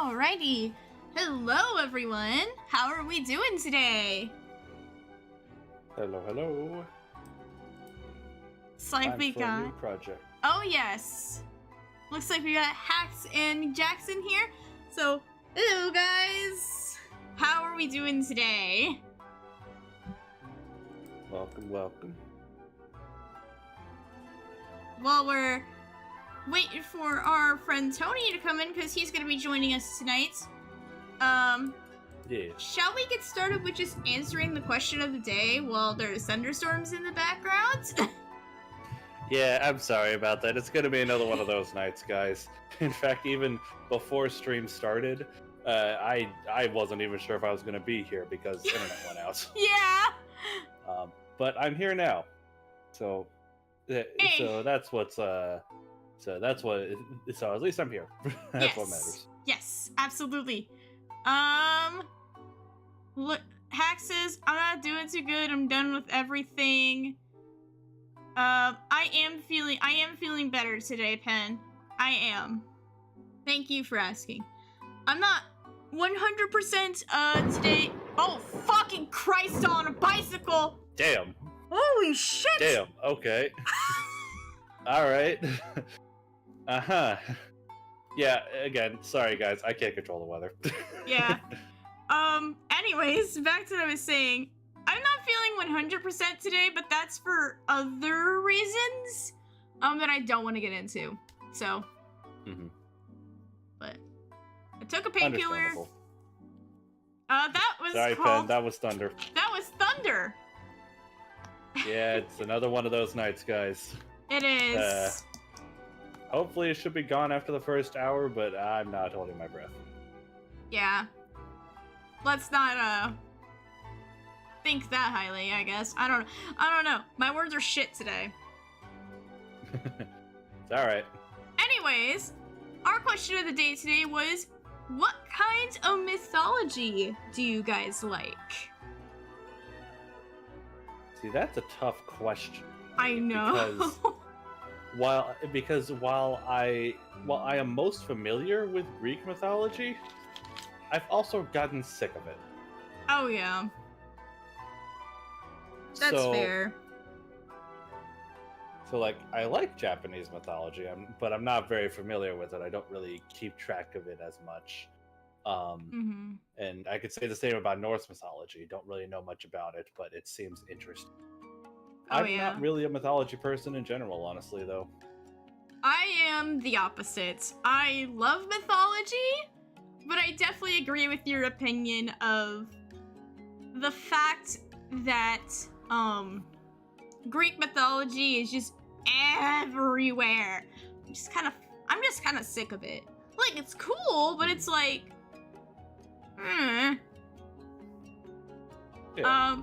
Alrighty. Hello, everyone. How are we doing today? Hello. Looks like Time we for got... a new project. Oh, yes. Looks like we got Hacks and Jackson here. So, hello, guys. How are we doing today? Welcome. While we're waiting for our friend Tony to come in, because he's going to be joining us tonight, Yeah. shall we get started with just answering the question of the day while there's thunderstorms in the background? Yeah, I'm sorry about that. It's gonna be another one of those nights, guys. In fact, even before stream started, I wasn't even sure if I was gonna be here because internet went out. Yeah. But I'm here now, so Hey. so that's what's so at least I'm here. That's Yes. what matters. Yes, absolutely. Look, Hack says, I'm not doing too good. I'm done with everything. I am feeling better today, Pen. I am. Thank you for asking. I'm not 100% today. Oh, fucking Christ, on a bicycle! Damn. Holy shit! Damn. Okay. All right. Yeah. Again, sorry guys. I can't control the weather. Yeah. Anyways, back to what I was saying. I'm not feeling 100% today, but that's for other reasons that I don't want to get into. So, but I took a painkiller. Understandable. That was Sorry, called... Pen. That was thunder. That was thunder. Yeah, it's another one of those nights, guys. It is. Hopefully it should be gone after the first hour, but I'm not holding my breath. Yeah. Let's not think that highly, I guess. I don't know. My words are shit today. It's alright. Anyways, our question of the day today was, what kinds of mythology do you guys like? See, that's a tough question. I know. Because while I am most familiar with Greek mythology, I've also gotten sick of it. Oh yeah. That's fair. So like, I like Japanese mythology, but I'm not very familiar with it. I don't really keep track of it as much. And I could say the same about Norse mythology. Don't really know much about it, but it seems interesting. I'm not really a mythology person in general, honestly, though. I am the opposite. I love mythology, but I definitely agree with your opinion of the fact that Greek mythology is just everywhere. I'm just kind of sick of it. Like, it's cool, but it's like, Yeah.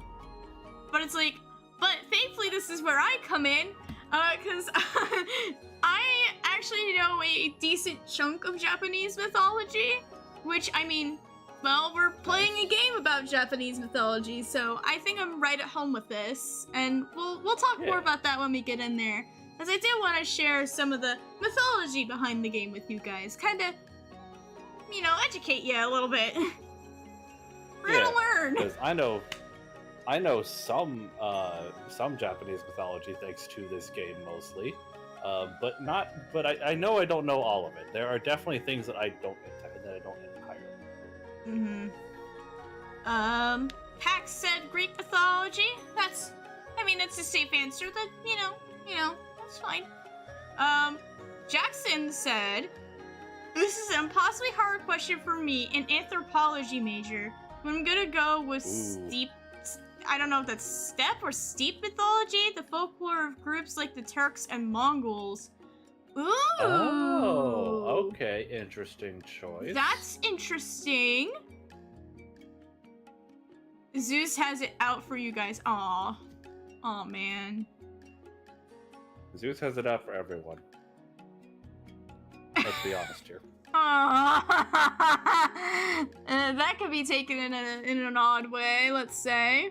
but it's like, but thankfully this is where I come in, because I actually know a decent chunk of Japanese mythology, which, I mean, well, we're playing a game about Japanese mythology, so I think I'm right at home with this, and we'll talk more about that when we get in there, as I do want to share some of the mythology behind the game with you guys, kind of, you know, educate you a little bit. We're gonna learn. Because I know some Japanese mythology thanks to this game mostly, but I know I don't know all of it. There are definitely things that I don't entirely. Pax said Greek mythology. That's a safe answer. That you know, that's fine. Jackson said, this is an impossibly hard question for me, an anthropology major. I'm gonna go with steep. I don't know if that's steppe or steep mythology. The folklore of groups like the Turks and Mongols. Ooh. Oh, okay. Interesting choice. That's interesting. Zeus has it out for you guys. Aw. Aw, man. Zeus has it out for everyone. Let's be honest here. That could be taken in an odd way, let's say.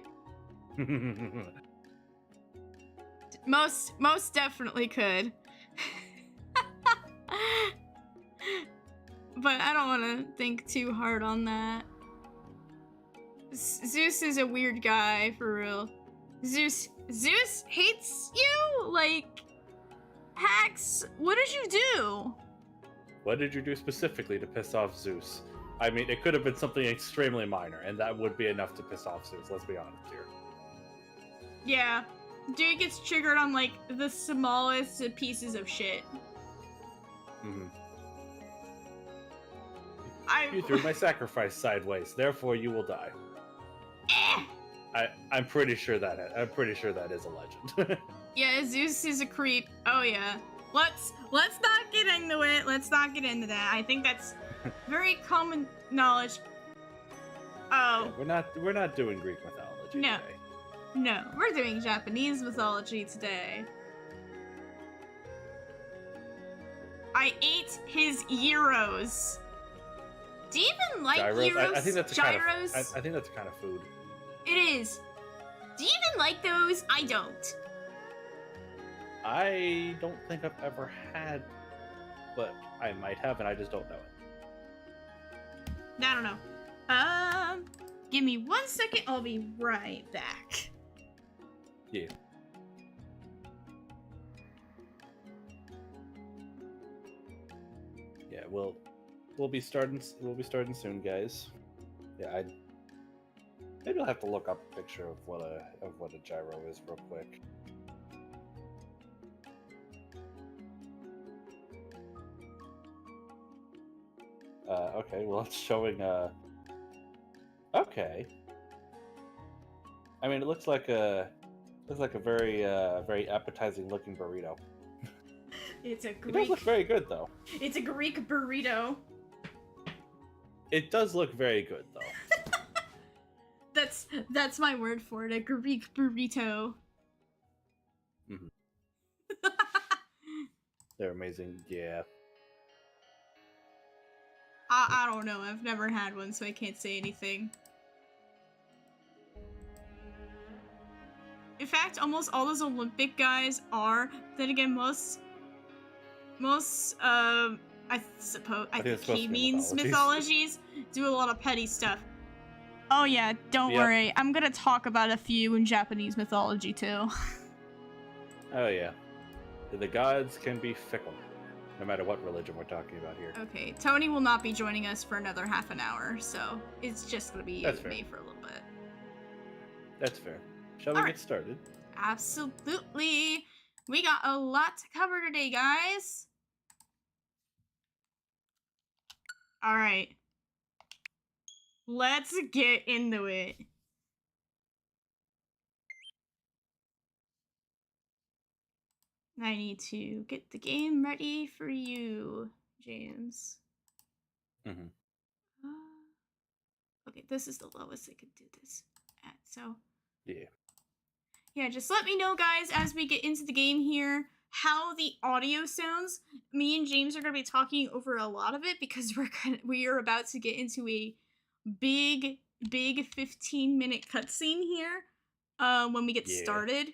Most definitely could. But I don't want to think too hard on that. Zeus is a weird guy, for real. Zeus hates you? Like, Hax, what did you do? What did you do specifically to piss off Zeus? I mean, it could have been something extremely minor, and that would be enough to piss off Zeus, let's be honest here. Yeah. Dude gets triggered on, like, the smallest pieces of shit. Mm-hmm. You threw my sacrifice sideways, therefore you will die. I'm pretty sure that is a legend. Yeah, Zeus is a creep. Oh yeah. Let's not get into it. Let's not get into that. I think that's very common knowledge. Oh. Yeah, we're not doing Greek mythology today. No, we're doing Japanese mythology today. I ate his gyros. Do you even like gyros? I think that's gyros? I think that's a kind of food. It is. Do you even like those? I don't. I don't think I've ever had, but I might have, and I just don't know it. I don't know. Give me 1 second. I'll be right back. Yeah. Yeah, we'll be starting soon, guys. Yeah, maybe I'll have to look up a picture of what a gyro is real quick. Okay, well it's showing okay. I mean, it looks like a very very appetizing looking burrito. It's a Greek. It does look very good though. It's a Greek burrito. It does look very good though. That's my word for it. A Greek burrito. Mm-hmm. They're amazing. Yeah. I don't know. I've never had one, so I can't say anything. In fact, almost all those Olympic guys are. Then again, most I think he means mythologies do a lot of petty stuff. Oh yeah, don't worry. I'm gonna talk about a few in Japanese mythology too. Oh yeah. The gods can be fickle, no matter what religion we're talking about here. Okay, Tony will not be joining us for another half an hour, so it's just gonna be you and me for a little bit. That's fair. Shall we get started? Absolutely. We got a lot to cover today, guys. All right. Let's get into it. I need to get the game ready for you, James. Mm-hmm. Okay, this is the lowest I could do this at, so... Yeah. Yeah, just let me know, guys, as we get into the game here, how the audio sounds. Me and James are going to be talking over a lot of it because we are about to get into a big 15-minute cutscene here when we get started.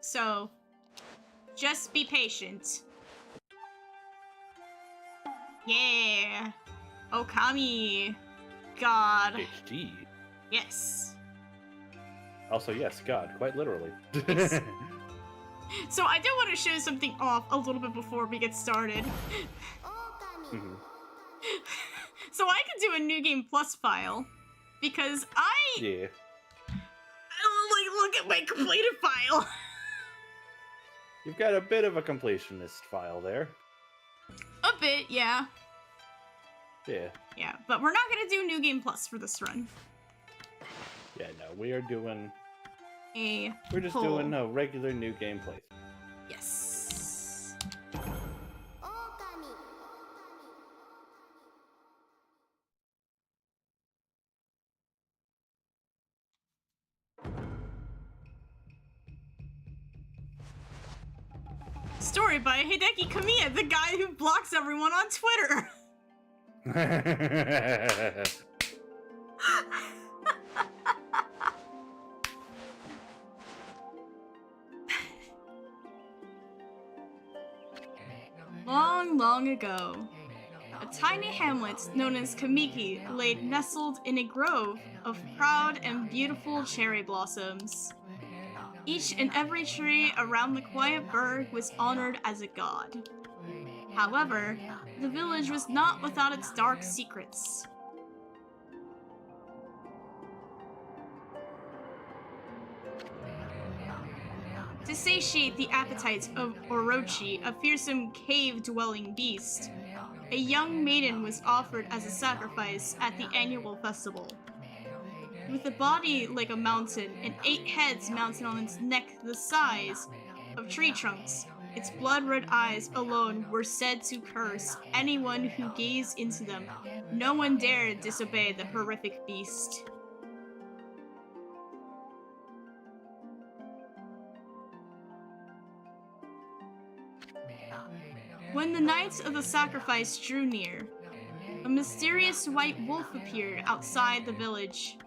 So, just be patient. Yeah. Okami. God. HD. Yes. Also, yes, God, quite literally. Yes. So I do want to show something off a little bit before we get started. Mm-hmm. So I could do a New Game Plus file because Yeah. Look at my completed file. You've got a bit of a completionist file there. A bit, yeah. Yeah. Yeah, but we're not gonna do New Game Plus for this run. Yeah, no, we are doing... We're just doing a regular New Game play. Yes. Story by Hideki Kamiya, the guy who blocks everyone on Twitter. Long, long ago, A tiny hamlet known as Kamiki lay nestled in a grove of proud and beautiful cherry blossoms. Each and every tree around the quiet burg was honored as a god. However, the village was not without its dark secrets. To satiate the appetite of Orochi, a fearsome cave-dwelling beast, a young maiden was offered as a sacrifice at the annual festival. With a body like a mountain and 8 heads mounted on its neck the size of tree trunks, its blood-red eyes alone were said to curse anyone who gazed into them. No one dared disobey the horrific beast. When the night of the sacrifice drew near, a mysterious white wolf appeared outside the village.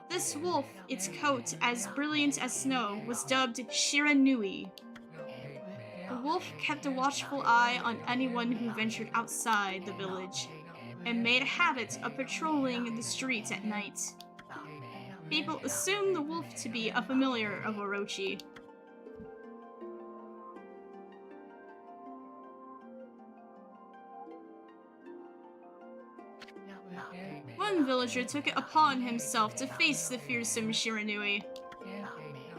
This wolf, its coat as brilliant as snow, was dubbed Shiranui. The wolf kept a watchful eye on anyone who ventured outside the village, and made a habit of patrolling the streets at night. People assumed the wolf to be a familiar of Orochi. One villager took it upon himself to face the fearsome Shiranui.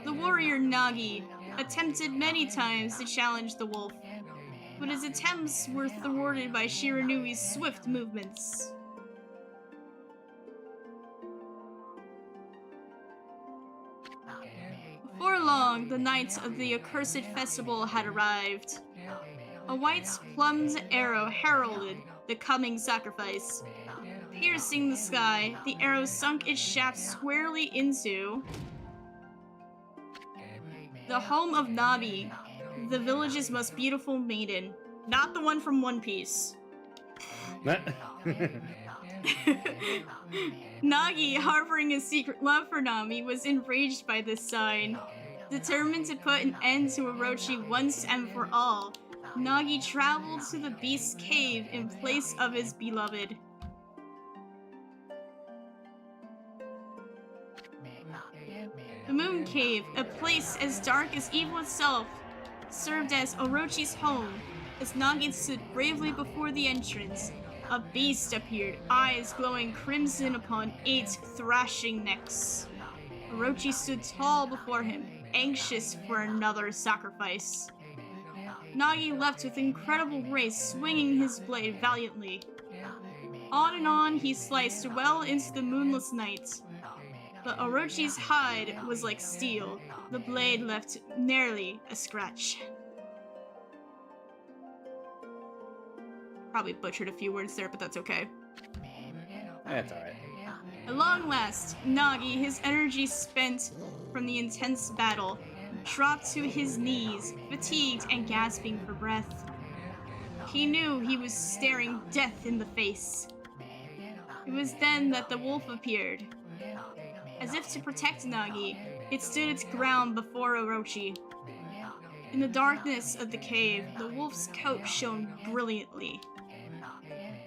The warrior Nagi attempted many times to challenge the wolf, but his attempts were thwarted by Shiranui's swift movements. Before long, the night of the accursed festival had arrived. A white plumed arrow heralded the coming sacrifice. Piercing the sky, the arrow sunk its shaft squarely into the home of Nabi, the village's most beautiful maiden. Not the one from One Piece. Nagi, harboring a secret love for Nami, was enraged by this sign. Determined to put an end to Orochi once and for all, Nagi traveled to the beast's cave in place of his beloved. The Moon Cave, a place as dark as evil itself, served as Orochi's home. As Nagi stood bravely before the entrance, a beast appeared, eyes glowing crimson upon 8 thrashing necks. Orochi stood tall before him, anxious for another sacrifice. Nagi leapt with incredible grace, swinging his blade valiantly. On and on he sliced well into the moonless night. But Orochi's hide was like steel. The blade left nearly a scratch. Probably butchered a few words there, but that's okay. That's alright. At long last, Nagi, his energy spent from the intense battle, dropped to his knees, fatigued and gasping for breath. He knew he was staring death in the face. It was then that the wolf appeared. As if to protect Nagi, it stood its ground before Orochi. In the darkness of the cave, the wolf's coat shone brilliantly.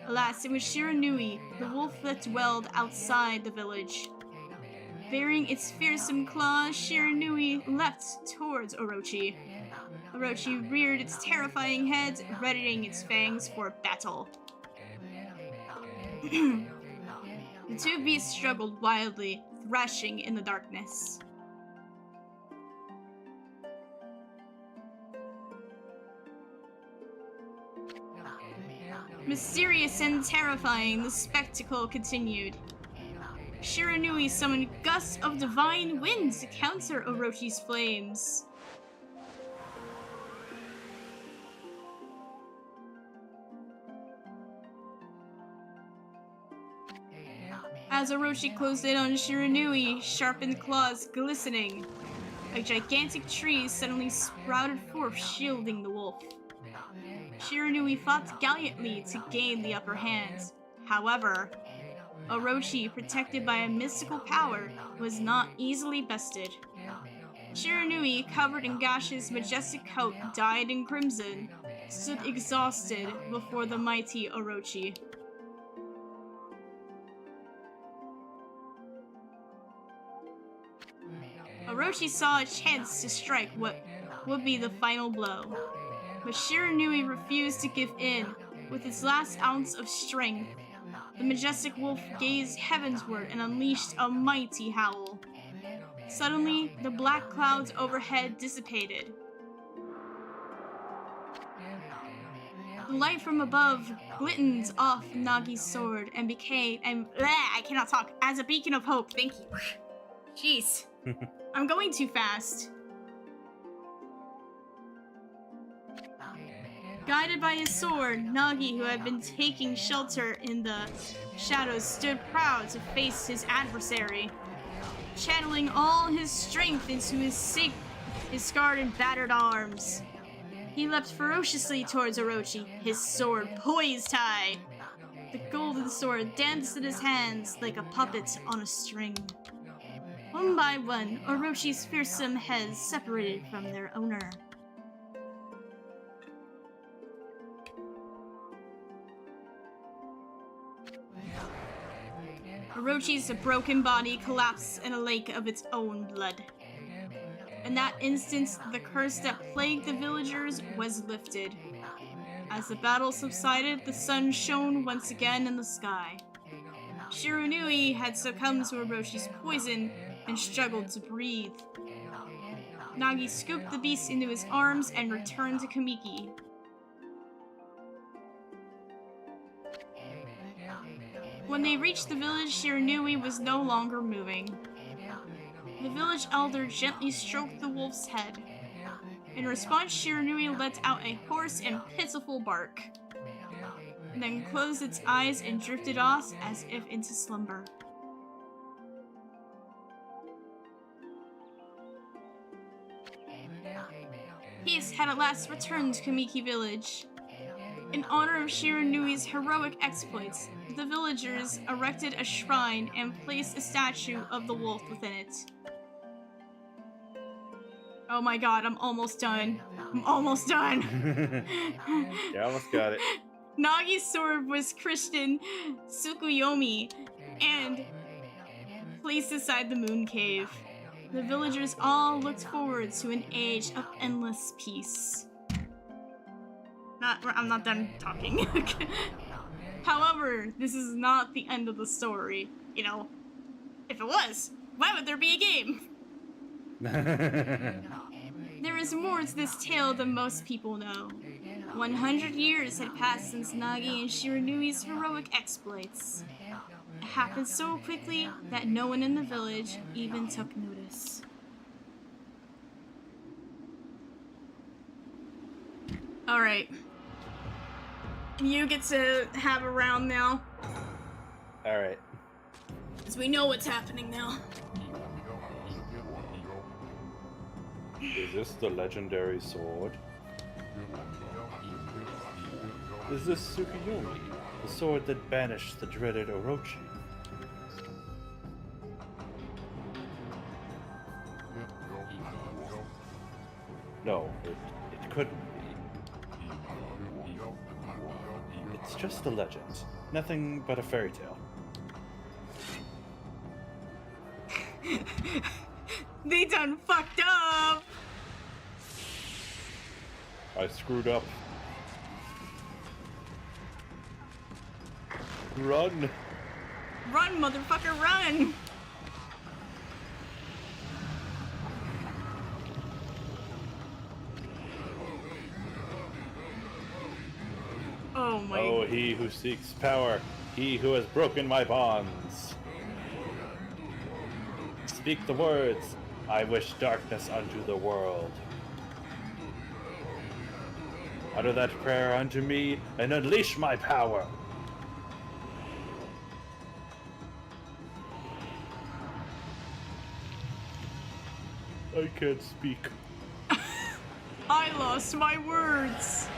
Alas, it was Shiranui, the wolf that dwelled outside the village. Bearing its fearsome claws, Shiranui leapt towards Orochi. Orochi reared its terrifying head, readying its fangs for battle. The two beasts struggled wildly, thrashing in the darkness. Mysterious and terrifying, the spectacle continued. Shiranui summoned gusts of divine wind to counter Orochi's flames. As Orochi closed in on Shiranui, sharpened claws glistening, a gigantic tree suddenly sprouted forth, shielding the wolf. Shiranui fought gallantly to gain the upper hand. However, Orochi, protected by a mystical power, was not easily bested. Shiranui, covered in gashes, majestic coat dyed in crimson, stood exhausted before the mighty Orochi. Orochi saw a chance to strike what would be the final blow, but Shiranui refused to give in. With its last ounce of strength, the majestic wolf gazed heavensward and unleashed a mighty howl. Suddenly, the black clouds overhead dissipated. The light from above glistened off Nagi's sword and became, I cannot talk, as a beacon of hope. Thank you. Jeez. I'm going too fast. Guided by his sword, Nagi, who had been taking shelter in the shadows, stood proud to face his adversary. Channeling all his strength into his scarred and battered arms, he leapt ferociously towards Orochi, his sword poised high. The golden sword danced in his hands like a puppet on a string. One by one, Orochi's fearsome heads separated from their owner. Orochi's broken body collapsed in a lake of its own blood. In that instant, the curse that plagued the villagers was lifted. As the battle subsided, the sun shone once again in the sky. Shiranui had succumbed to Orochi's poison and struggled to breathe. Nagi scooped the beast into his arms and returned to Kamiki. When they reached the village, Shiranui was no longer moving. The village elder gently stroked the wolf's head. In response, Shiranui let out a hoarse and pitiful bark, and then closed its eyes and drifted off as if into slumber. Peace had at last returned to Kamiki village. In honor of Shiranui's heroic exploits, the villagers erected a shrine and placed a statue of the wolf within it. Oh my god, I'm almost done. I'm almost done. You almost got it. Nagi's sword was Christian Tsukuyomi and placed inside the moon cave. The villagers all looked forward to an age of endless peace. I'm not done talking. However, this is not the end of the story. You know, if it was, why would there be a game? There is more to this tale than most people know. 100 years had passed since Nagi and Shiranui's heroic exploits. It happened so quickly that no one in the village even took notice. Alright. You get to have a round now. Alright. Because we know what's happening now. Is this the legendary sword? Is this Tsukuyomi, the sword that banished the dreaded Orochi? No, it couldn't be. It's just a legend. Nothing but a fairy tale. They done fucked up! I screwed up. Run! Run, motherfucker, run! Oh my... Oh, he who seeks power, he who has broken my bonds. Speak the words, I wish darkness unto the world. Utter that prayer unto me, and unleash my power. I can't speak. I lost my words.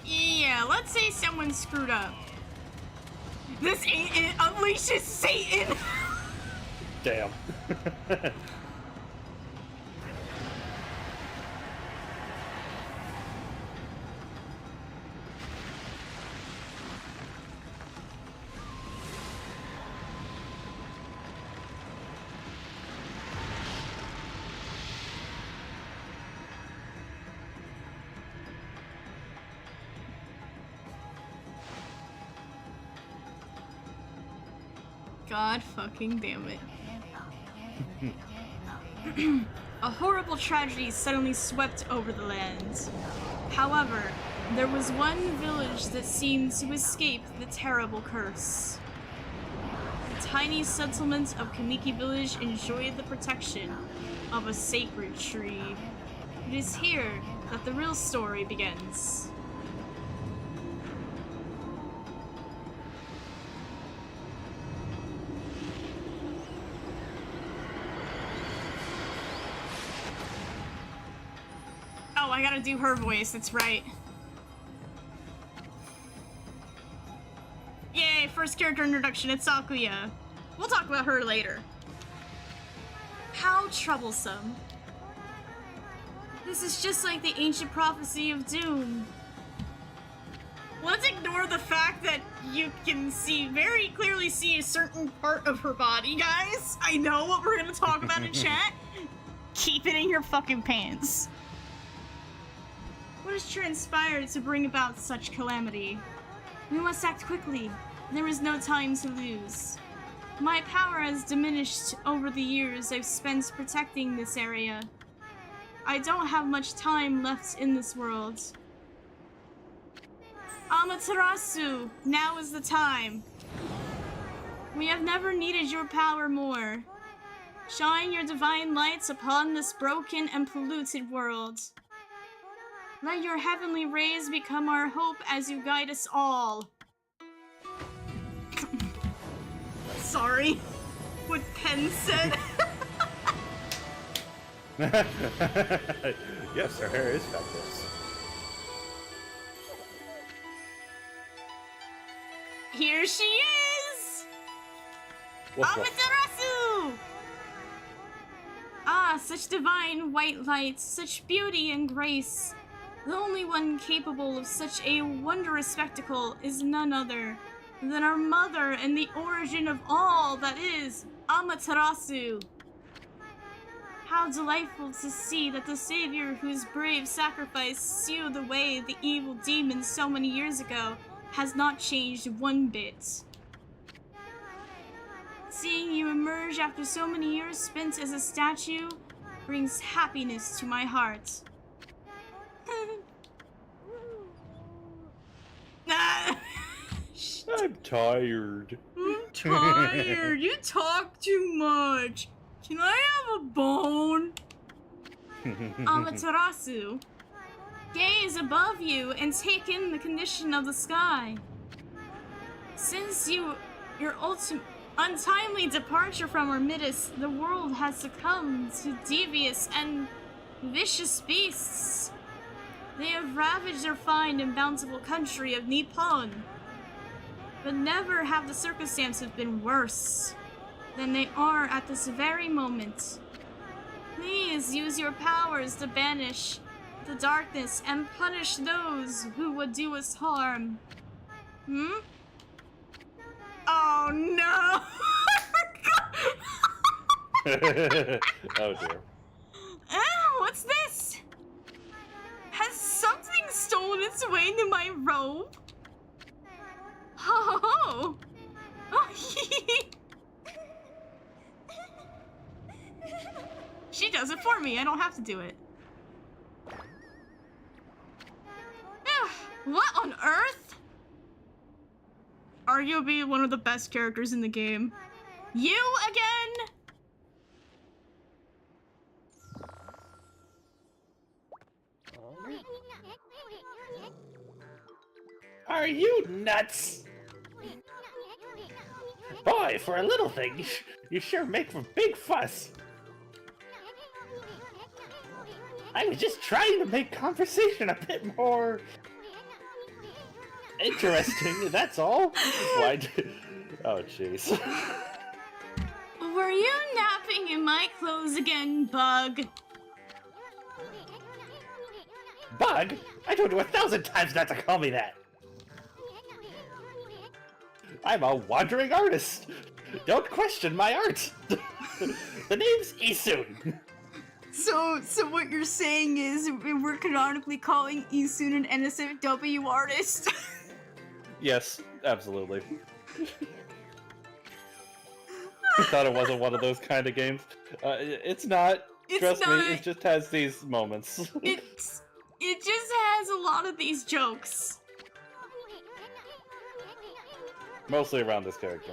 Yeah, let's say someone screwed up. This ain't it. Unleashes Satan. Damn. God fucking damn it. A horrible tragedy suddenly swept over the land. However, there was one village that seemed to escape the terrible curse. The tiny settlement of Kamiki Village enjoyed the protection of a sacred tree. It is here that the real story begins. Oh, I gotta do her voice, that's right. Yay, first character introduction, it's Sakuya. We'll talk about her later. How troublesome. This is just like the ancient prophecy of doom. Let's ignore the fact that you can very clearly see a certain part of her body, guys. I know what we're gonna talk about in chat. Keep it in your fucking pants. What has transpired to bring about such calamity? We must act quickly. There is no time to lose. My power has diminished over the years I've spent protecting this area. I don't have much time left in this world. Amaterasu, now is the time. We have never needed your power more. Shine your divine lights upon this broken and polluted world. Let your heavenly rays become our hope as you guide us all. Sorry. What Pen said. Yes, her hair is fabulous. Here she is! Woof, woof. Amaterasu! Ah, such divine white light, such beauty and grace. The only one capable of such a wondrous spectacle is none other than our mother and the origin of all that is, Amaterasu. How delightful to see that the savior whose brave sacrifice sealed away the evil demons so many years ago has not changed one bit. Seeing you emerge after so many years spent as a statue brings happiness to my heart. I'm tired. I'm tired. You talk too much. Can I have a bone? Amaterasu, gaze above you and take in the condition of the sky. Since your untimely departure from our midst, the world has succumbed to devious and vicious beasts. They have ravaged our fine and bountiful country of Nippon. But never have the circumstances been worse than they are at this very moment. Please use your powers to banish the darkness and punish those who would do us harm. Hmm? Oh no! Oh dear. What's this? Has something stolen its way into my robe? Oh! She does it for me. I don't have to do it. What on earth? Arguably one of the best characters in the game. You again? Are you nuts? Boy, for a little thing, you sure make a big fuss. I was just trying to make conversation a bit more interesting, that's all. Why? Oh, jeez. Were you napping in my clothes again, Bug? Bug? I told you 1,000 times not to call me that. I'm a wandering artist. Don't question my art. The name's Isun. So what you're saying is we're canonically calling Isun an NSFW artist? Yes, absolutely. thought it wasn't one of those kind of games. It's not. Trust me, it just has these moments. It just has a lot of these jokes. Mostly around this character.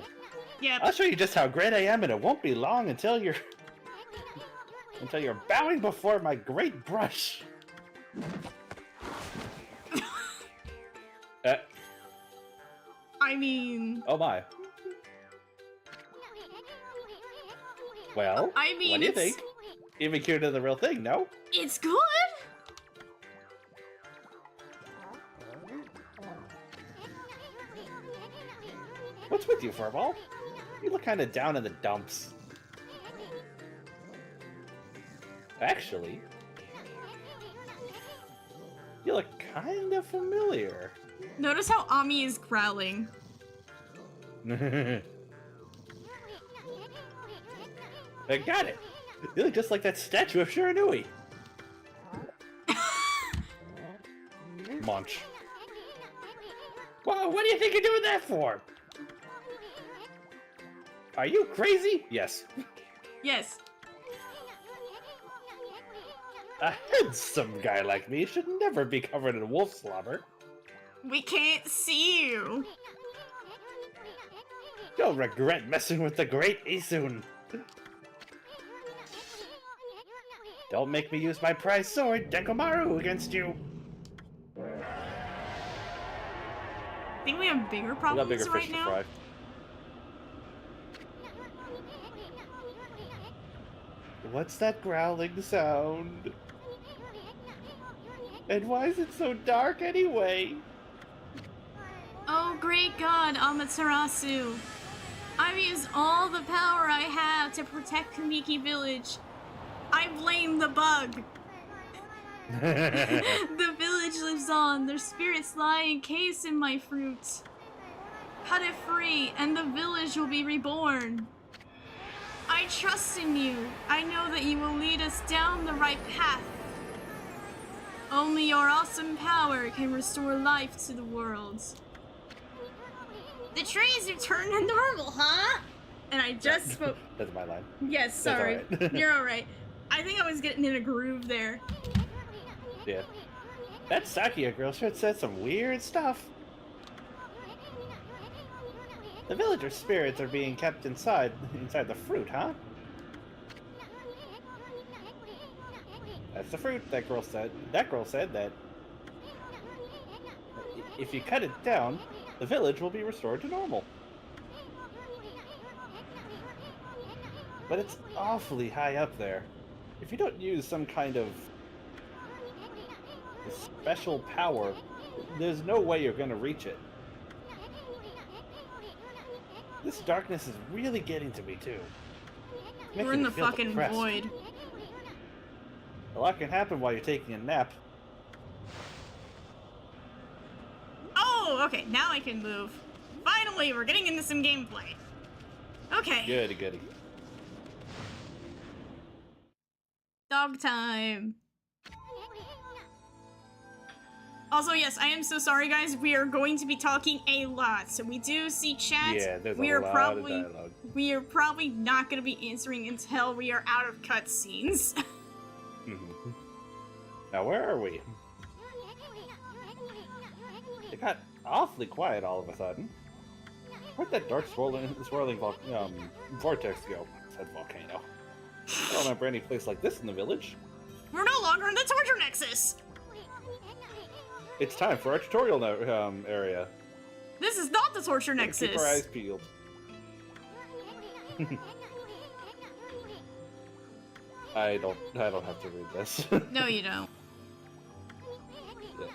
Yep. I'll show you just how great I am, and it won't be long until you're bowing before my great brush. I mean... Oh my. Well, I mean, what do you think? Even cuter than the real thing, no? It's good! What's with you, Furball? You look kind of down in the dumps. Actually, you look kind of familiar. Notice how Ami is growling. I got it. You look just like that statue of Shiranui. Munch. Whoa, what do you think you're doing that for? Are you crazy? Yes. Yes. A handsome guy like me should never be covered in wolf slobber. We can't see you. You'll regret messing with the great Isun. Don't make me use my prized sword, Denkomaru, against you. I think we have bigger problems right now. Fry. What's that growling sound? And why is it so dark anyway? Oh, great God, Amaterasu. I've used all the power I have to protect Kamiki Village. I blame the bug. The village lives on. Their spirits lie encased in my fruit. Cut it free, and the village will be reborn. I trust in you. I know that you will lead us down the right path. Only your awesome power can restore life to the world. The trees have turned to normal, huh? And I just spoke. That's my line. Yes, sorry. Right. You're alright. I think I was getting in a groove there. Yeah. That Sakia girl sure said some weird stuff. The villager spirits are being kept inside the fruit, huh? That's the fruit, that girl said. That girl said that if you cut it down, the village will be restored to normal. But it's awfully high up there. If you don't use some kind of special power, there's no way you're gonna reach it. This darkness is really getting to me, too. We're in the fucking void. A lot can happen while you're taking a nap. Oh, okay, now I can move. Finally, we're getting into some gameplay. Okay. Goody, goody. Dog time. Also, yes, I am so sorry, guys. We are going to be talking a lot, so we do see chat. Yeah, there's a lot of dialogue. We are probably not going to be answering until we are out of cutscenes. Now, where are we? It got awfully quiet all of a sudden. Where'd that dark swirling vortex go? Said volcano. I don't remember any place like this in the village. We're no longer in the torture nexus. It's time for our tutorial area. This is not the torture nexus. Keep our eyes peeled. I don't have to read this. No, you don't. Yeah.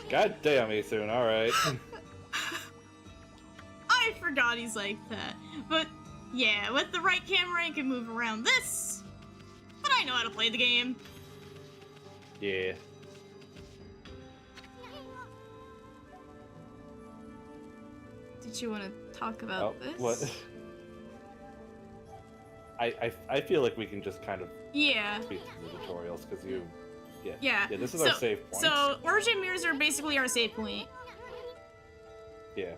God damn, Isun, alright. I forgot he's like that. But yeah, with the right camera you can move around this. But I know how to play the game. Yeah. Did you want to talk about this? What? I feel like we can just kind of speed through the tutorials because yeah, this is our save point. So origin mirrors are basically our save point. Yeah.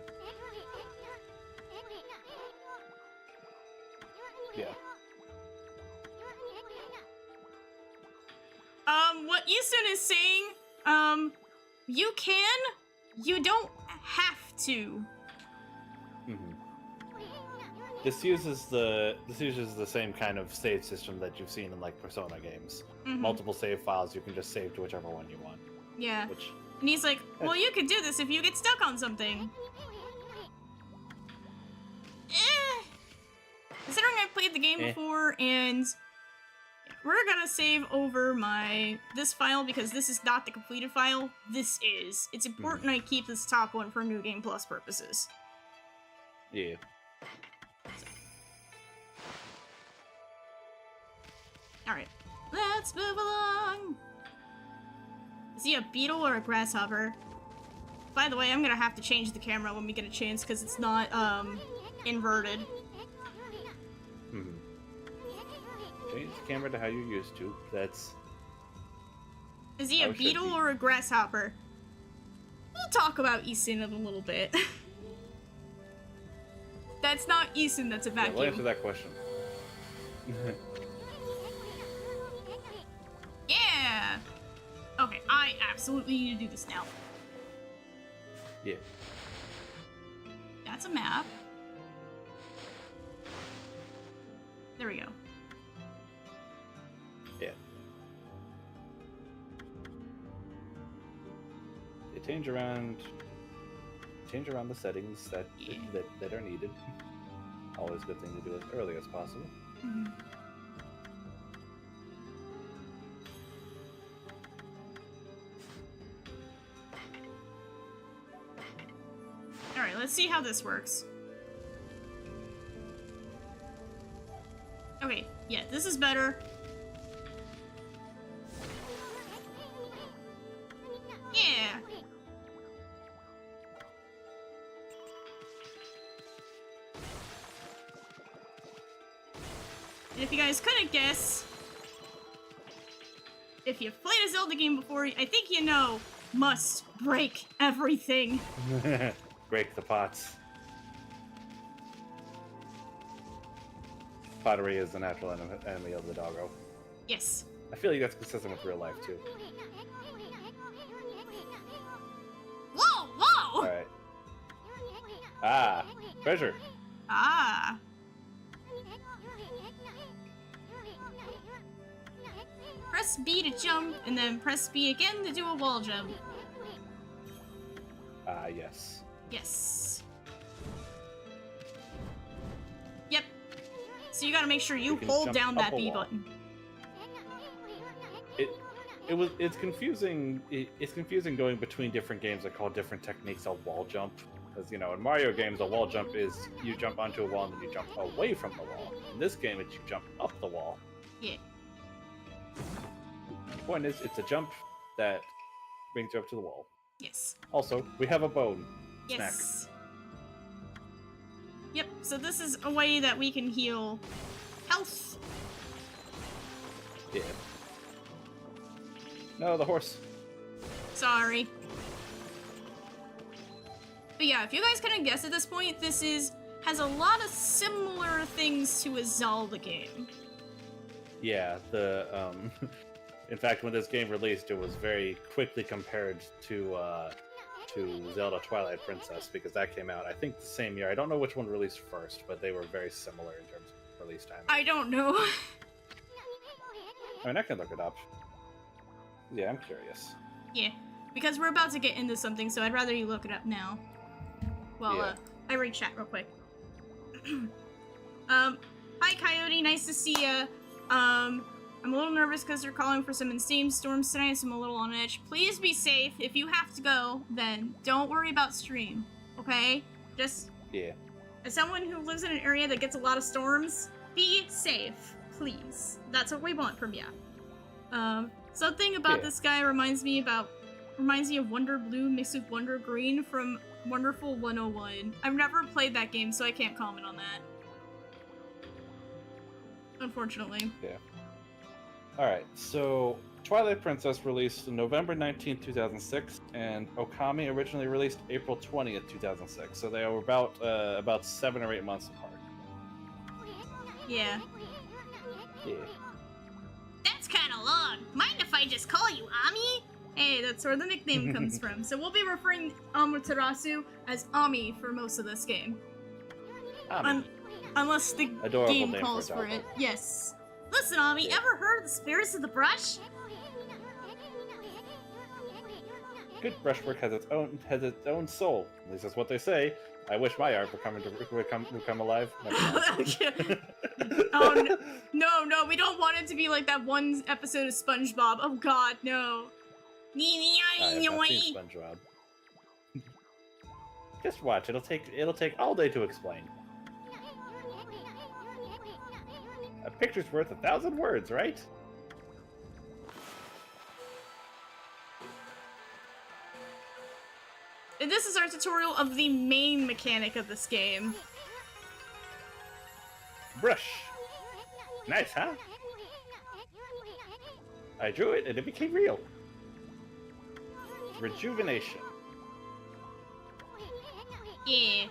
Eason is saying, you can, you don't have to. This uses the same kind of save system that you've seen in like Persona games. Multiple save files, you can just save to whichever one you want. Yeah. And he's like, well, you could do this if you get stuck on something. Considering I've played the game before, and we're gonna save over this file because this is not the completed file. This is. It's important I keep this top one for New Game Plus purposes. Yeah. Alright, let's move along. Is he a beetle or a grasshopper? By the way, I'm gonna have to change the camera when we get a chance because it's not, inverted. Change the camera to how you're used to. That's... Is he a beetle or a grasshopper? We'll talk about Eason in a little bit. That's not Eason, that's a vacuum. Yeah, we'll answer that question. Yeah! Okay, I absolutely need to do this now. Yeah. That's a map. There we go. Yeah. You change around the settings that are needed. Always a good thing to do as early as possible. Alright, let's see how this works. Okay, yeah, this is better. Yeah! And if you guys couldn't guess, if you've played a Zelda game before, I think you know, must break everything. Break the pots. Pottery is the natural enemy of the doggo. Yes. I feel like that's consistent with real life, too. Whoa, whoa! Alright. Ah, treasure. Ah. Press B to jump, and then press B again to do a wall jump. Ah, yes. Yes. Yep. So you gotta make sure you hold down that B button. It's confusing. It's confusing going between different games that call different techniques a wall jump. Because, you know, in Mario games, a wall jump is you jump onto a wall and then you jump away from the wall. In this game, it's you jump up the wall. Yeah. The point is, it's a jump that brings you up to the wall. Yes. Also, we have a bone. Yes. Snack. Yep, so this is a way that we can heal health. Yeah. No, the horse. Sorry. But yeah, if you guys couldn't guess at this point, this has a lot of similar things to a Zelda game. Yeah, in fact, when this game released, it was very quickly compared to Zelda Twilight Princess, because that came out, I think, the same year. I don't know which one released first, but they were very similar in terms of release time. I don't know. I mean, I can look it up. Yeah, I'm curious. Yeah, because we're about to get into something, so I'd rather you look it up now. Well, I read chat real quick. Hi Coyote, nice to see ya. I'm a little nervous because they're calling for some insane storms tonight, so I'm a little on edge. Please be safe. If you have to go, then don't worry about stream, okay? Just, as someone who lives in an area that gets a lot of storms, be safe, please. That's what we want from you. Something about this guy reminds me of Wonder Blue mixed with Wonder Green from Wonderful 101. I've never played that game, so I can't comment on that. Unfortunately. Yeah. Alright, so Twilight Princess released November 19th, 2006, and Okami originally released April 20th, 2006. So they were about 7 or 8 months apart. Yeah. Yeah. That's kind of long. dog. Mind if I just call you Ami? Hey, that's where the nickname comes from. So we'll be referring Amaterasu as Ami for most of this game. Ami. Unless the Adorable game name calls for a for dog. it. Yes. Listen, Ami, ever heard of the spirits of the brush? Good brushwork has its own soul. At least that's what they say. I wish my art would come alive. Oh no, we don't want it to be like that one episode of SpongeBob. Oh God, no. I have not seen SpongeBob. Just watch. It'll take all day to explain. A picture's worth 1,000 words, right? And this is our tutorial of the main mechanic of this game. Brush. Nice, huh? I drew it and it became real. Rejuvenation. Yeah.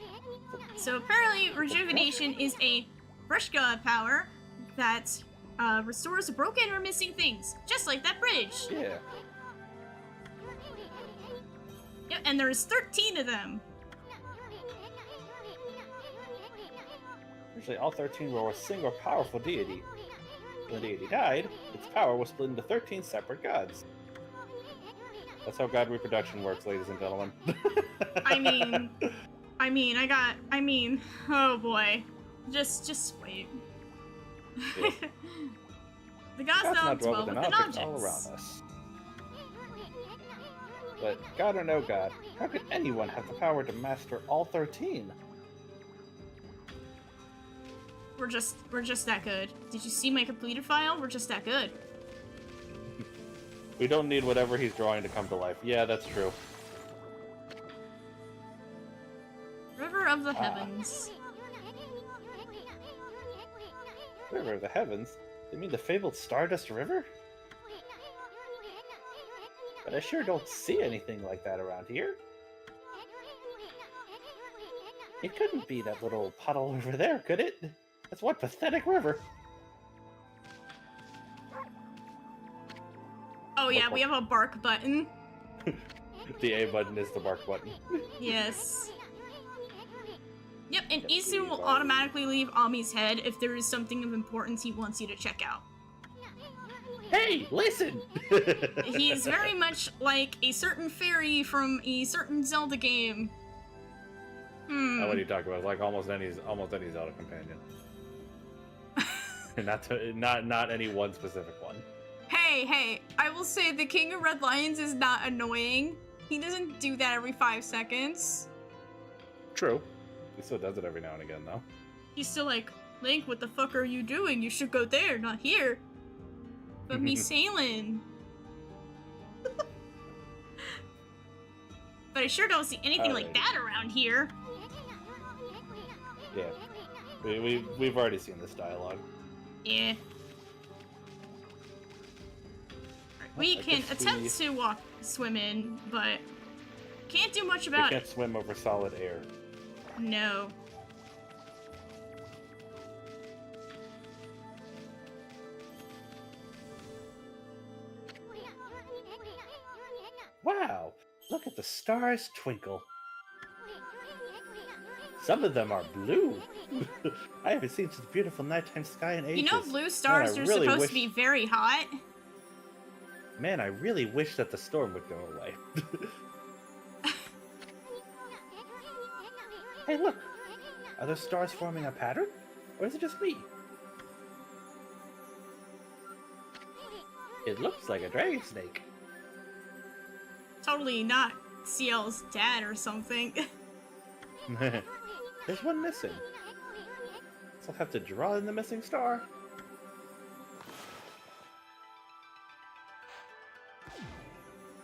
So apparently rejuvenation is a brush god power that restores broken or missing things, just like that bridge. Yeah. Yep, and there's 13 of them. Usually all 13 were a single powerful deity. When the deity died, its power was split into 13 separate gods. That's how god reproduction works, ladies and gentlemen. I mean, oh boy. Just wait. Yeah. The gods don't dwell within objects. all around us. But God or no God, how could anyone have the power to master all 13? We're just that good. Did you see my completed file? We're just that good. We don't need whatever he's drawing to come to life. Yeah, that's true. River of the Heavens. River of the Heavens? You mean the fabled Stardust River? But I sure don't see anything like that around here. It couldn't be that little puddle over there, could it? That's one pathetic river. Oh yeah, we have a bark button. The A button is the bark button. Yes. Yep, and Isu will automatically leave Ami's head if there is something of importance he wants you to check out. Hey, listen! He's very much like a certain fairy from a certain Zelda game. What are you talking about? Like almost any Zelda companion. not any one specific one. Hey, I will say the King of Red Lions is not annoying. He doesn't do that every 5 seconds. True. He still does it every now and again, though. He's still like, Link, what the fuck are you doing? You should go there, not here. But me sailing. But I sure don't see anything like that around here. Yeah. We've already seen this dialogue. Yeah. We can attempt to swim in, but can't do much about it. We can't swim over solid air. No. Wow! Look at the stars twinkle. Some of them are blue. I haven't seen such a beautiful nighttime sky in ages. You know blue stars are supposed to be very hot. Man, I really wish that the storm would go away. Hey, look! Are those stars forming a pattern? Or is it just me? It looks like a dragon snake. Totally not CL's dad or something. There's one missing. So I'll have to draw in the missing star.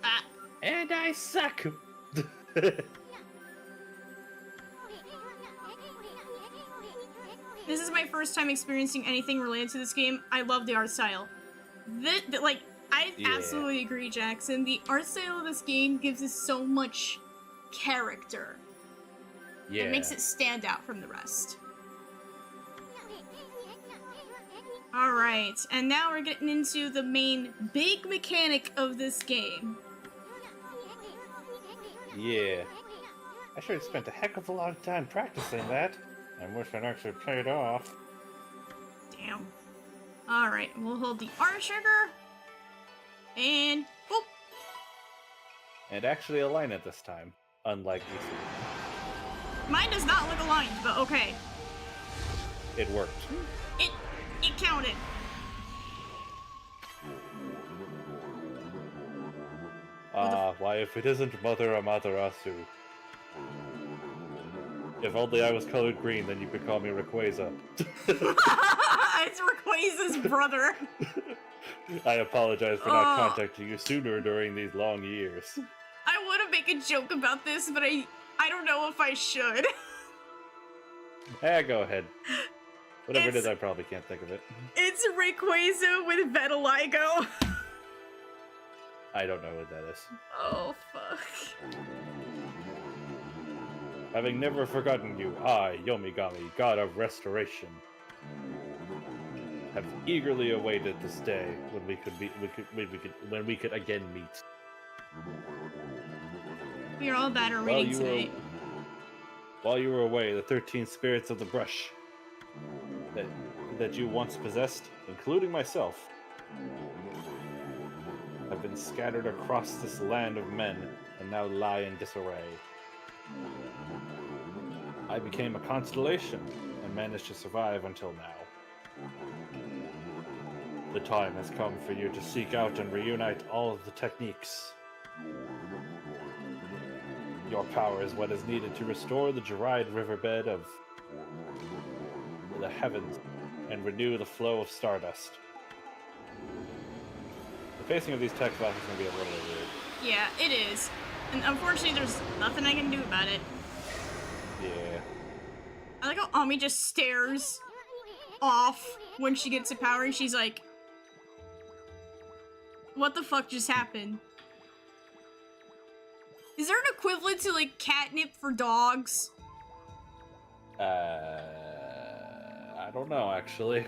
Ah. And I suck! This is my first time experiencing anything related to this game. I love the art style. I absolutely agree, Jackson. The art style of this game gives it so much character. Yeah. It makes it stand out from the rest. Alright, and now we're getting into the main big mechanic of this game. Yeah. I should have spent a heck of a long time practicing that. I wish I'd actually paid off. Damn. Alright, we'll hold the R trigger. And boop. And actually align it this time, unlike EC. Mine does not look aligned, but okay. It worked. It counted. Why if it isn't Mother Amaterasu? If only I was colored green, then you could call me Rayquaza. It's Rayquaza's brother. I apologize for not contacting you sooner during these long years. I want to make a joke about this, but I don't know if I should. Go ahead. Whatever it is, I probably can't think of it. It's Rayquaza with vitiligo. I don't know what that is. Oh, fuck. Having never forgotten you, I, Yomigami, god of restoration, have eagerly awaited this day when we could again meet. We're all bad at reading tonight. While you were away, the 13 spirits of the brush that you once possessed, including myself, have been scattered across this land of men and now lie in disarray. I became a constellation and managed to survive until now. The time has come for you to seek out and reunite all of the techniques. Your power is what is needed to restore the dried riverbed of the heavens and renew the flow of stardust. The pacing of these text boxes is going to be a little weird. Yeah, it is. And unfortunately, there's nothing I can do about it. Yeah. I like how Ami just stares off when she gets to power and she's like, what the fuck just happened? Is there an equivalent to, like, catnip for dogs? I don't know, actually.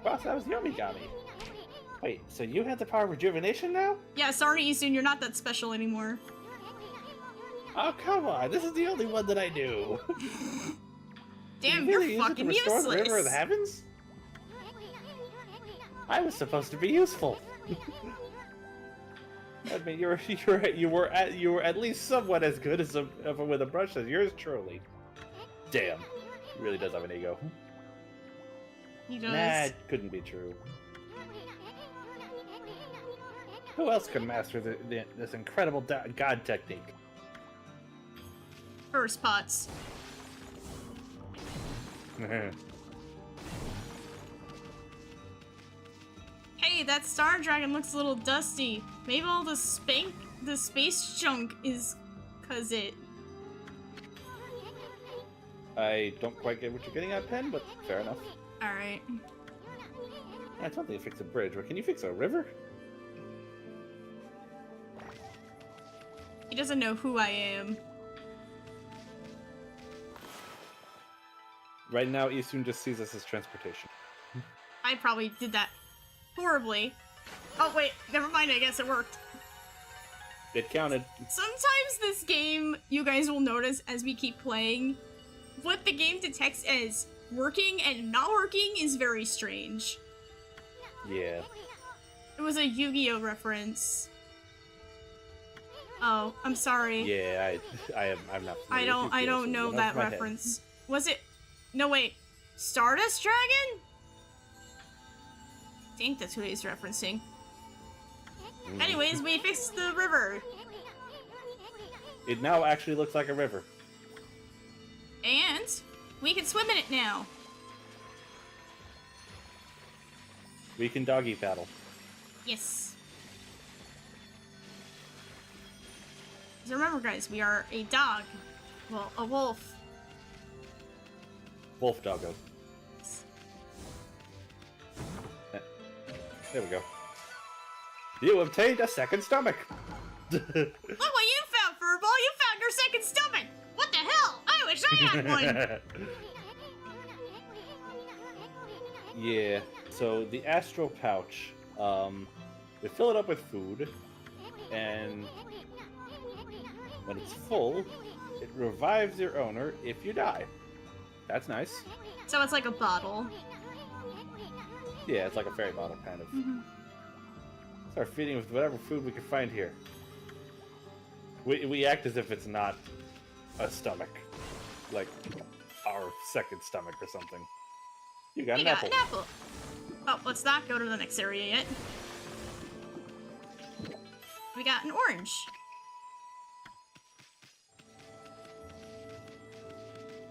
Boss, that was Yomigami. Wait, so you have the power of rejuvenation now? Yeah, sorry, Isun, you're not that special anymore. Oh, come on, this is the only one that I do. Damn, you really you're fucking use it to restore useless. the river of the heavens? I was supposed to be useful. I mean, you were at least somewhat as good as with a brush as yours truly. Damn, he really does have an ego. He does. Nah, it couldn't be true. Who else could master this incredible god technique? First pots. Hey, that star dragon looks a little dusty. Maybe all the space junk is 'cause it. I don't quite get what you're getting at, Pen, but fair enough. Alright. I told you to fix a bridge, but can you fix a river? He doesn't know who I am. Right now, Isun just sees us as transportation. I probably did that horribly. Oh wait, never mind, I guess it worked. It counted. Sometimes this game, you guys will notice as we keep playing, what the game detects as working and not working is very strange. Yeah. It was a Yu-Gi-Oh reference. Oh, I'm sorry. Yeah, I'm not. I don't know that reference. Was it? No wait, Stardust Dragon? I think that's who he's referencing. Anyways, we fixed the river. It now actually looks like a river. And we can swim in it now. We can doggy paddle. Yes. So remember, guys, we are a dog. Well, a wolf. Wolf doggo. There we go. You obtained a second stomach! Look what you found, Furball! You found your second stomach! What the hell? I wish I had one! Yeah, so the astral pouch, we fill it up with food, and when it's full, it revives your owner if you die. That's nice. So it's like a bottle. Yeah, it's like a fairy bottle, kind of. Start feeding with whatever food we can find here. We act as if it's not a stomach. Like, our second stomach or something. You got an apple. An apple. Oh, let's not go to the next area yet. We got an orange.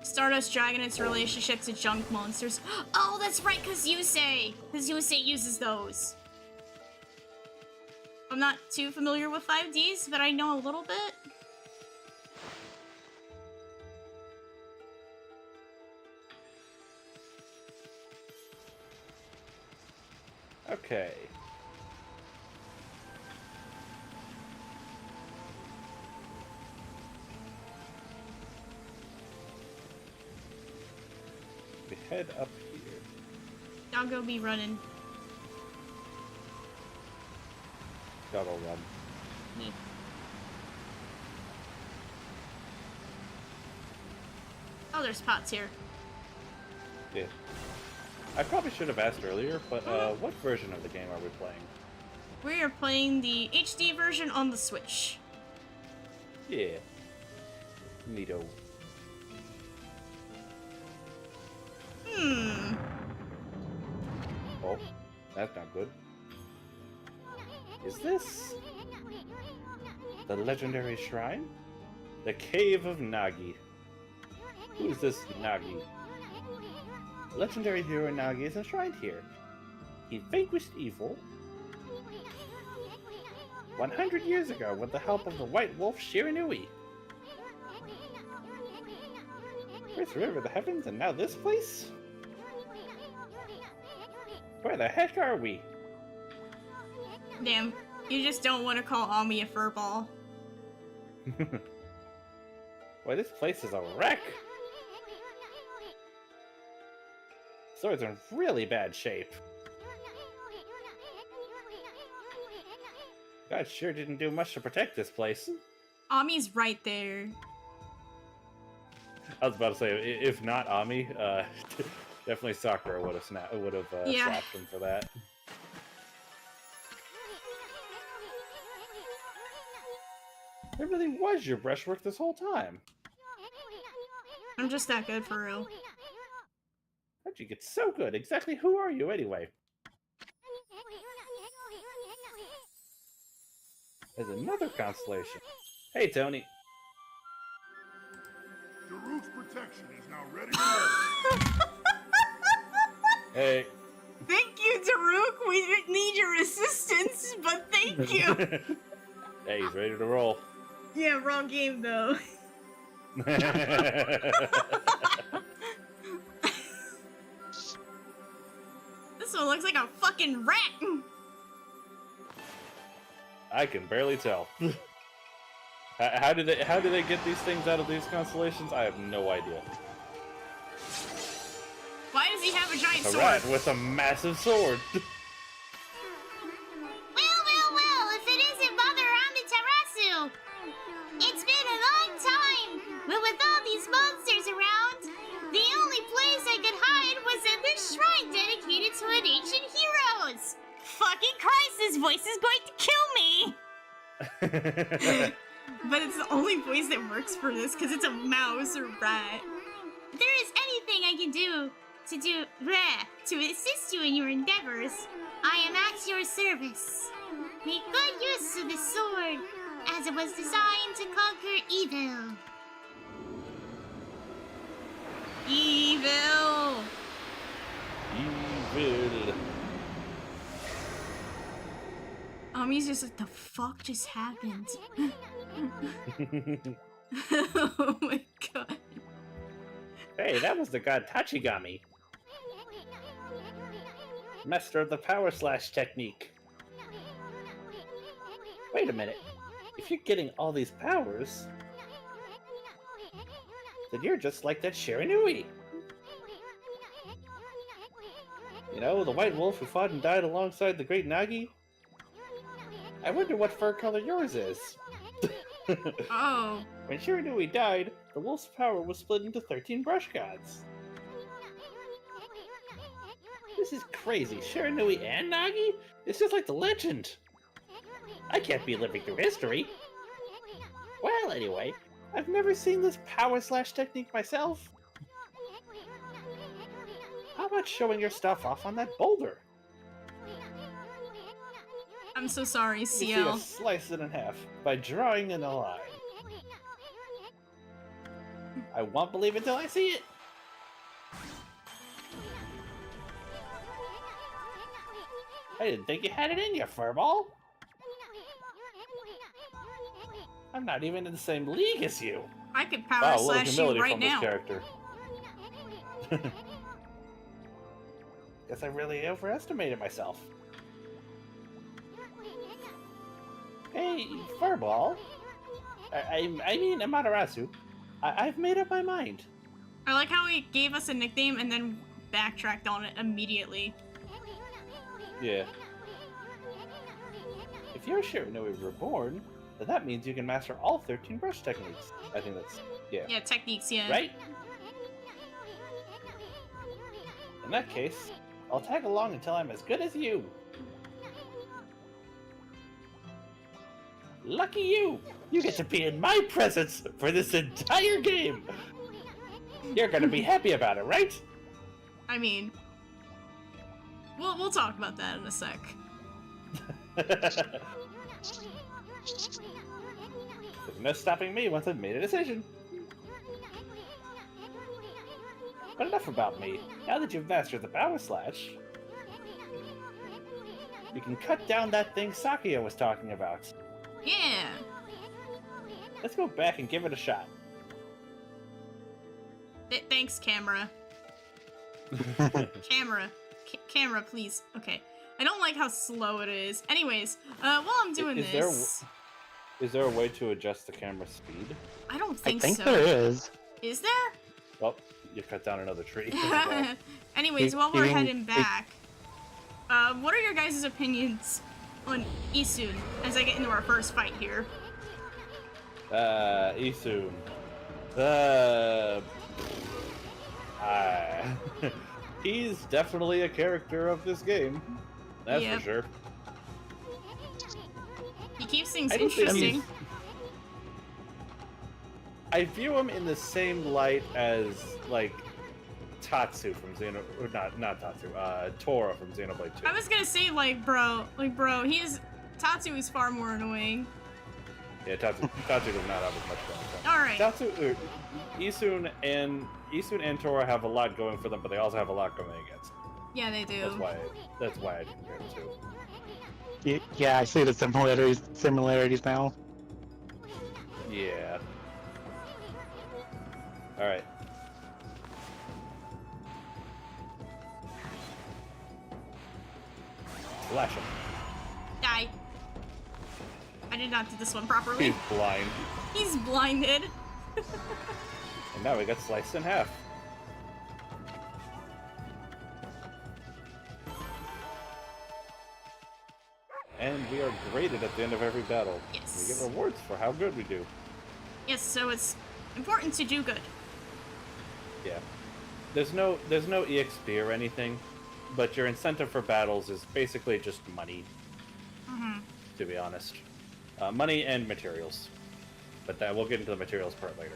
Stardust Dragon, its relationship to junk monsters. Oh, that's right, because Yusei uses those. I'm not too familiar with 5Ds, but I know a little bit. Okay. We head up here. I'll go be running. Gotta run. Me. Oh, there's pots here. Yeah. I probably should have asked earlier, but what version of the game are we playing? We are playing the HD version on the Switch. Yeah. Neato. Oh, that's not good. Is this the legendary shrine? The Cave of Nagi. Who is this Nagi? Legendary hero Nagi is enshrined here. He vanquished evil 100 years ago with the help of the White Wolf Shiranui. First river, the heavens, and now this place? Where the heck are we? Damn, you just don't want to call Ami a furball. Boy, this place is a wreck. Sword's in really bad shape. God sure didn't do much to protect this place. Ami's right there. I was about to say, if not Ami, definitely Sakura would have slapped him for that. It really was your brushwork this whole time. I'm just that good for real. How'd you get so good? Exactly who are you anyway? There's another constellation. Hey, Tony. Daruk's protection is now ready to roll. Hey. Thank you, Daruk. We didn't need your assistance, but thank you. Hey, he's ready to roll. Yeah, wrong game though. This one looks like a fucking rat. I can barely tell. How do they get these things out of these constellations? I have no idea. Why does he have a giant sword? A rat with a massive sword. Well, if it isn't Mother Amaterasu! It's been a long time, but with all these monsters around, the only place I could hide was in this shrine dedicated to an ancient heroes! Fucking Christ, this voice is going to kill me! But it's the only voice that works for this, because it's a mouse or rat. If there is anything I can do to assist you in your endeavors, I am at your service. Make good use of this sword, as it was designed to conquer evil. Evil! Evil. Ami's just like, the fuck just happened? Oh my god. Hey, that was the god Tachigami. Master of the power slash technique. Wait a minute. If you're getting all these powers, then you're just like that Shiranui. You know, the white wolf who fought and died alongside the great Nagi? I wonder what fur color yours is. Oh. When Shiranui died, the wolf's power was split into 13 brush gods. This is crazy. Shiranui and Nagi? It's just like the legend. I can't be living through history. Well, anyway, I've never seen this power slash technique myself. How about showing your stuff off on that boulder? I'm so sorry, You see CL. to slice it in half by drawing in a line. I won't believe it till I see it. I didn't think you had it in you, furball. I'm not even in the same league as you. I could power Wow, a little slash you humility right from now. this character. Guess I really overestimated myself. Hey, furball. I mean, Amaterasu. I've made up my mind. I like how he gave us a nickname and then backtracked on it immediately. Yeah. If you're Shiranui Reborn, then that means you can master all 13 brush techniques. I think that's... yeah. Yeah, techniques, yeah. Right? In that case, I'll tag along until I'm as good as you. Lucky you! You get to be in my presence for this entire game! You're gonna be happy about it, right? I mean, we'll talk about that in a sec. There's no stopping me once I've made a decision. But enough about me. Now that you've mastered the power slash, you can cut down that thing Sakuya was talking about. Yeah. Let's go back and give it a shot. Thanks, camera. Camera, please. Okay. I don't like how slow it is. Anyways, while I'm doing this... Is there a way to adjust the camera speed? I don't think I think so. there is. Is there? Oh, you cut down another tree. Anyways, while we're Eating- heading back, what are your guys' opinions on Isun as I get into our first fight here? Isun. He's definitely a character of this game. That's Yep. for sure. He keeps things I don't think interesting. he's- I view him in the same light as, like, Tatsu from not Tatsu, Tora from Xenoblade 2. I was gonna say, bro, Tatsu is far more annoying. Yeah, Tatsu does not have as much going on. Alright. Isun and Tora have a lot going for them, but they also have a lot going against them. Yeah, they do. That's why I compare the two. Yeah, I see the similarities now. Yeah. Alright. Slash him. Die. I did not do this one properly. He's blind. He's blinded. And now we got sliced in half. And we are graded at the end of every battle. Yes. We get rewards for how good we do. Yes, so it's important to do good. Yeah. There's no EXP or anything, but your incentive for battles is basically just money, to be honest. Money and materials. But we'll get into the materials part later.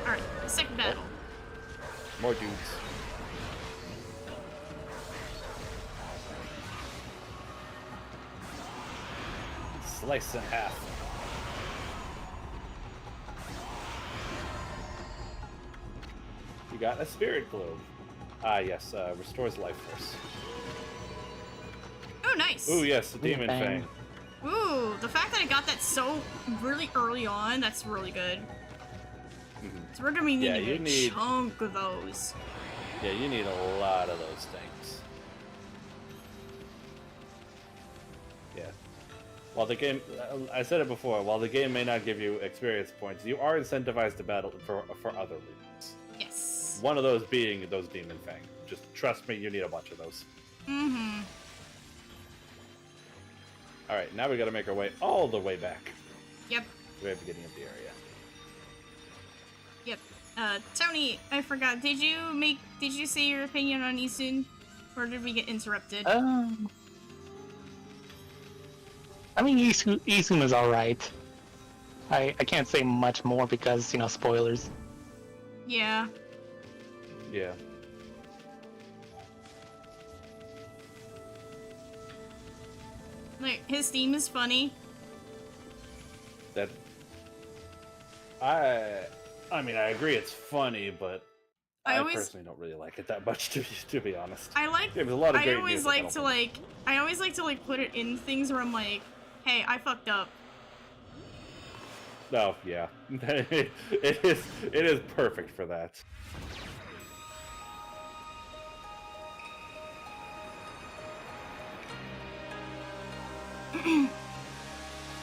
Alright, the second battle. More dudes. Slice in half. You got a spirit globe. Ah, yes, restores life force. Oh, nice. Ooh, yes, the demon Fang. fang. Ooh, the fact that I got that so really early on, that's really good. So we're gonna be Yeah, needing you a need- chunk of those. Yeah, you need a lot of those things. Yeah. While the game, I said it before, while the game may not give you experience points, you are incentivized to battle for other reasons. Yes. One of those being those demon fang. Just trust me, you need a bunch of those. Mm-hmm. All right, now we got to make our way all the way back. Yep. To the very beginning of the area. Yep. Tony, I forgot. Did you say your opinion on Isun? Or did we get interrupted? I mean, Isun is alright. I can't say much more because, you know, spoilers. Yeah. Yeah. Like, his theme is funny. That. I mean, I agree it's funny, but I personally don't really like it that much, to be honest. There's a lot of great I always music, like to put it in things where I'm like, hey, I fucked up. Oh yeah, it is perfect for that.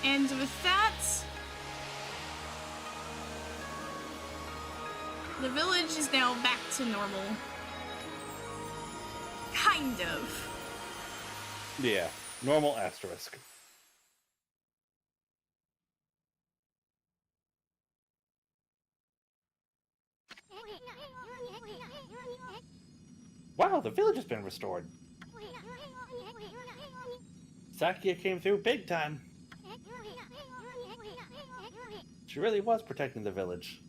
And with that, the village is now back to normal. Kind of. Yeah, normal asterisk. Wow, the village has been restored. Sakia came through big time. She really was protecting the village.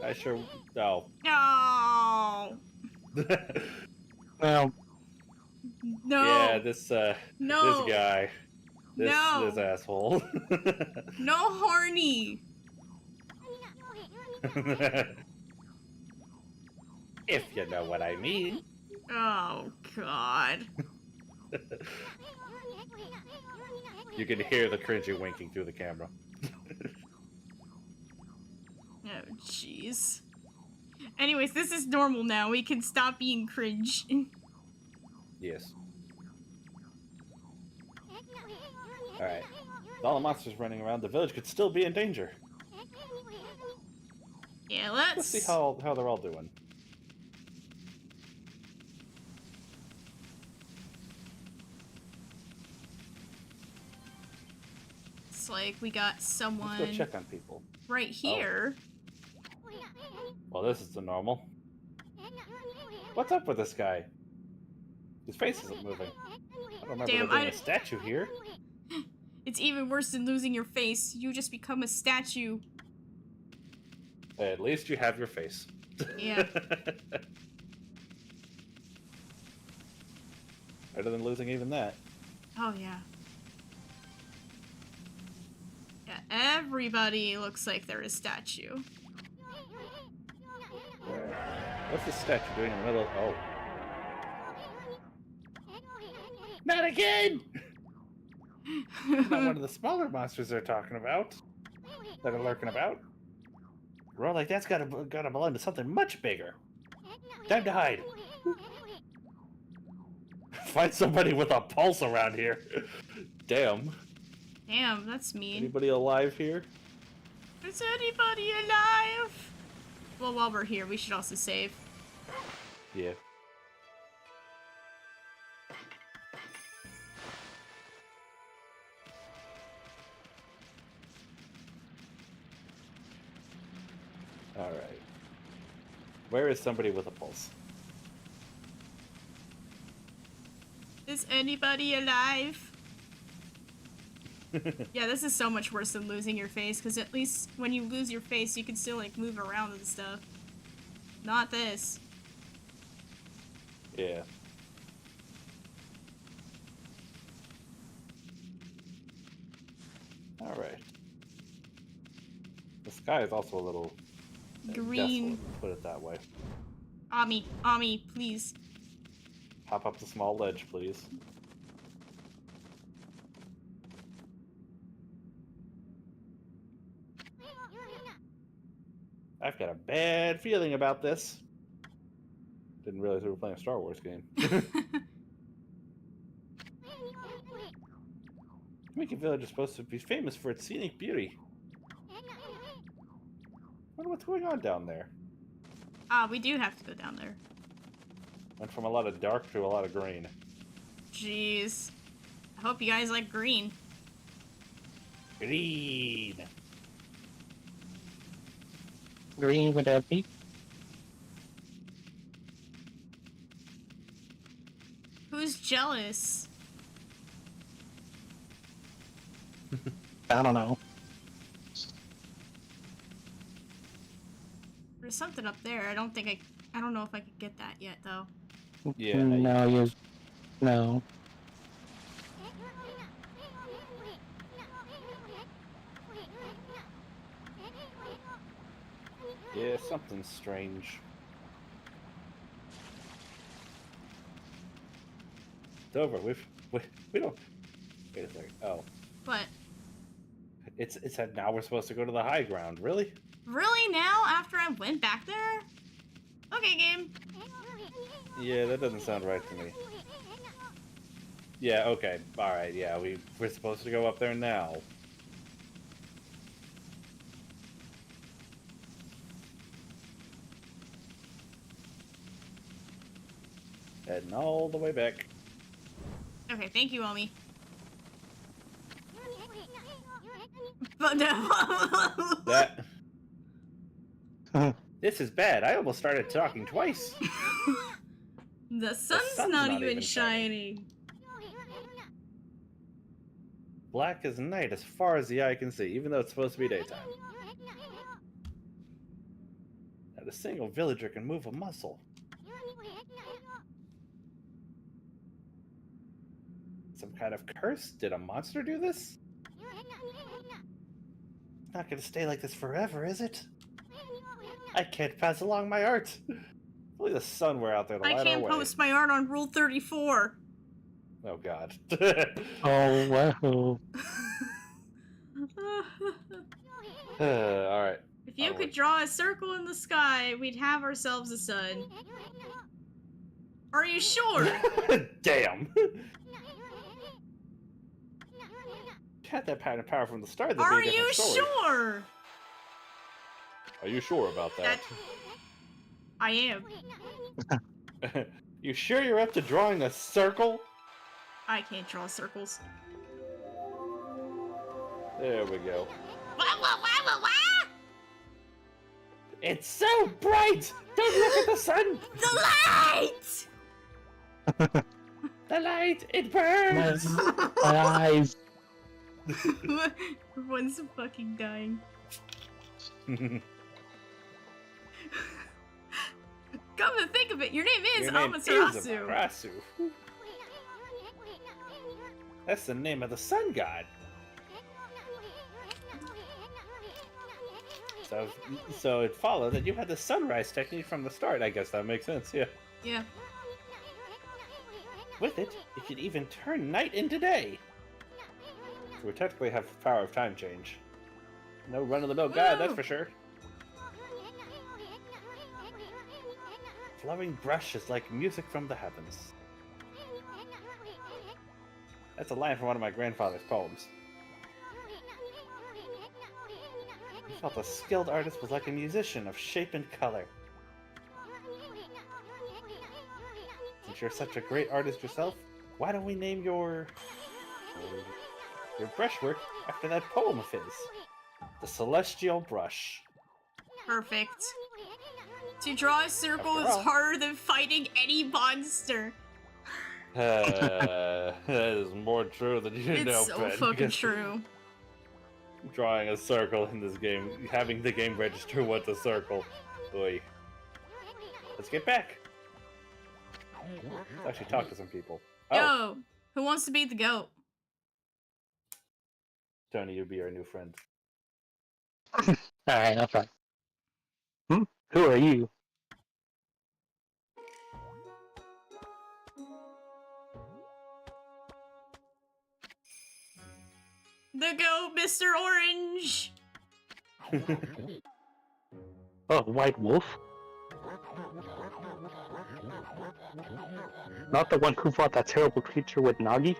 I sure... Oh. No. Well, No. Yeah, this No. this guy. No. This asshole. No horny. If you know what I mean. Oh, God. You can hear the cringy winking through the camera. Oh, jeez. Anyways, this is normal now. We can stop being cringe. Yes. Alright. With all the monsters running around, the village could still be in danger. Yeah, Let's see how they're all doing. It's like we got someone Let's go check on people. right here. Well, this is the normal. What's up with this guy? His face isn't moving. I don't remember there being a statue here. It's even worse than losing your face. You just become a statue. At least you have your face. Yeah. Better than losing even that. Oh, yeah. Yeah, everybody looks like they're a statue. What's this statue doing in the middle of... Oh. Not again! Not one of the smaller monsters they're talking about. That are lurking about. Roll like that's gotta belong to something much bigger. Time to hide. Find somebody with a pulse around here. Damn. Damn, that's mean. Anybody alive here? Is anybody alive? Well, while we're here, we should also save. Yeah. Alright. Where is somebody with a pulse? Is anybody alive? Yeah, this is so much worse than losing your face, because at least when you lose your face, you can still, like, move around and stuff. Not this. Yeah. Alright. The sky is also a little... Green. desolate, put it that way. Ami, please. Hop up the small ledge, please. I've got a bad feeling about this. Didn't realize we were playing a Star Wars game. Mickey Village is supposed to be famous for its scenic beauty. I wonder what's going on down there. Ah, we do have to go down there. Went from a lot of dark to a lot of green. Jeez. I hope you guys like green. Green. Green with a beak. Who's jealous? I don't know. There's something up there. I don't know if I could get that yet, though. Yeah. No, you. No. Yeah, something strange. It's over. We don't. Wait a second. Oh, But it said now we're supposed to go to the high ground. Really? really now, after I went back there? Okay, game. Yeah, that doesn't sound right to me. Yeah. Okay. All right. Yeah, we're supposed to go up there now. Heading all the way back. Okay, thank you, Omi. But no. That. This is bad. I almost started talking twice. The sun's not even shining. Black as night as far as the eye can see, even though it's supposed to be daytime. Not a single villager can move a muscle. Some kind of curse? Did a monster do this? It's not gonna stay like this forever, is it? I can't pass along my art. Only the sun were out there to light I our can't way. post my art on Rule 34. Oh god. Oh, wow. Alright. If you Oh, could wait. draw a circle in the sky, we'd have ourselves a sun. Are you sure? Damn. Had that kind of power from the start. That'd Are be a you different story. sure? Are you sure about that? I am. You sure you're up to drawing a circle? I can't draw circles. There we go. Wah, wah, wah, wah, wah! It's so bright! Don't look at the sun! The light! The light! It burns! My eyes. Everyone's fucking dying. Come to think of it, your name is Your name Amaterasu. Amaterasu. That's the name of the sun god. So it followed that you had the sunrise technique from the start. I guess that makes sense, yeah. Yeah. With it, you could even turn night into day. So we technically have the power of time change. No run-of-the-mill god, that's Woo! for sure. Flowing brush is like music from the heavens. That's a line from one of my grandfather's poems. He felt a skilled artist was like a musician of shape and color. Since you're such a great artist yourself, why don't we name your brushwork after that poem of his? The Celestial Brush. Perfect. To draw a circle After is all. harder than fighting any monster. That is more true than you It's know, so Ben, fucking because true. Drawing a circle in this game, having the game register what's a circle. Boy. Let's get back. Let's actually talk to some people. Oh, Yo, who wants to be the goat? Tony, you'll be our new friend. Alright, that's fine. Who are you? The goat, Mr. Orange! Oh, White Wolf? Not the one who fought that terrible creature with Nagi?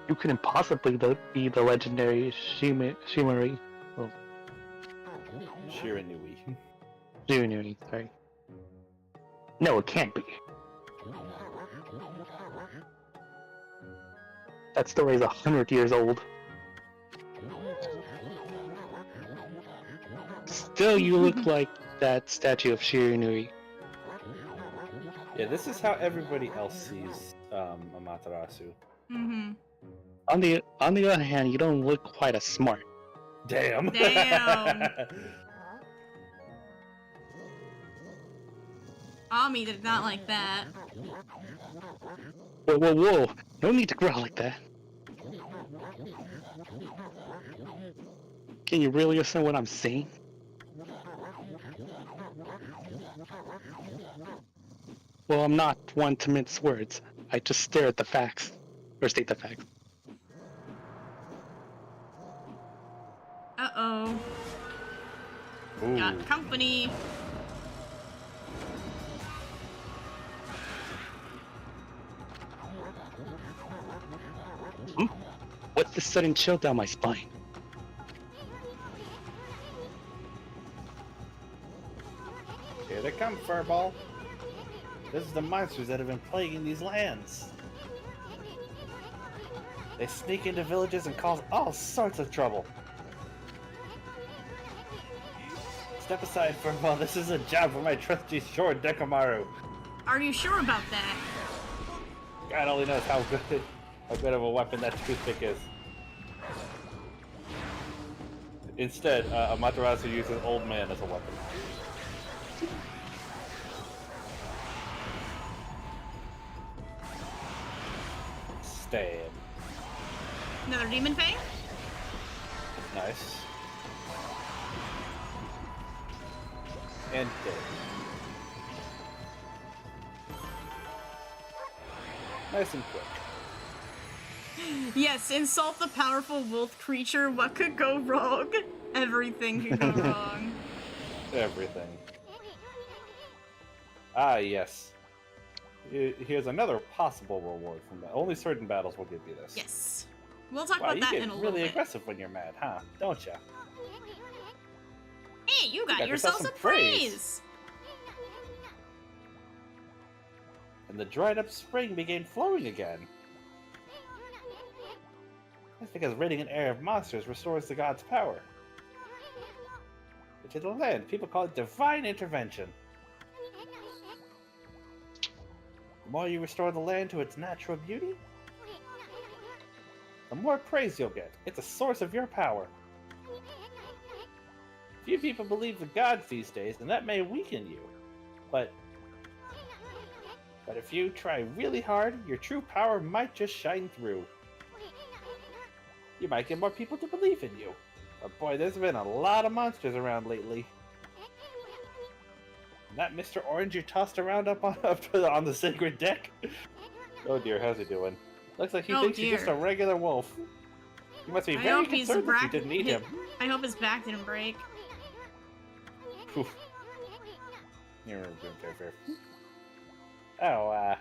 You couldn't possibly be the legendary Shimari. Well, Shiranui. Shiranui, sorry. No, it can't be. That story is 100 years old. Still, you look like that statue of Shiranui. Yeah, this is how everybody else sees Amaterasu. Mm-hmm. On the other hand, you don't look quite as smart. Damn. Damn. Ami did not like that. Whoa, whoa, whoa! No need to growl like that. Can you really listen to what I'm saying? Well, I'm not one to mince words. I just stare at the facts. Or state the facts. Uh-oh. Ooh. Got company. What's this sudden chill down my spine? Here they come, Furball. This is the monsters that have been plaguing these lands. They sneak into villages and cause all sorts of trouble. Step aside, Furball. This is a job for my trusty sword, Dekamaru. Are you sure about that? God only knows how good of a weapon that toothpick is. Instead, Amaterasu uses Old Man as a weapon. Stab. Another demon fang? Nice. And dead. Nice and quick. Yes, insult the powerful wolf creature. What could go wrong? Everything could go wrong. Everything. Ah, yes. Here's another possible reward from that. Only certain battles will give you this. Yes. We'll talk Wow, about that you in get a little really bit. aggressive when you're mad, huh? Don't ya? Hey, you got yourself yourself some some praise! And the dried up spring began flowing again. That's because ridding an air of monsters restores the god's power. To the land, people call it divine intervention. The more you restore the land to its natural beauty, the more praise you'll get. It's a source of your power. Few people believe the gods these days, and that may weaken you. But if you try really hard, your true power might just shine through. You might get more people to believe in you. But boy, there's been a lot of monsters around lately. And that Mr. Orange you tossed around up on the sacred deck? Oh dear, how's he doing? Looks like he thinks he's just a regular wolf. You must be very concerned that you didn't eat him. I hope his back didn't break. Poof. You're fair. Oh,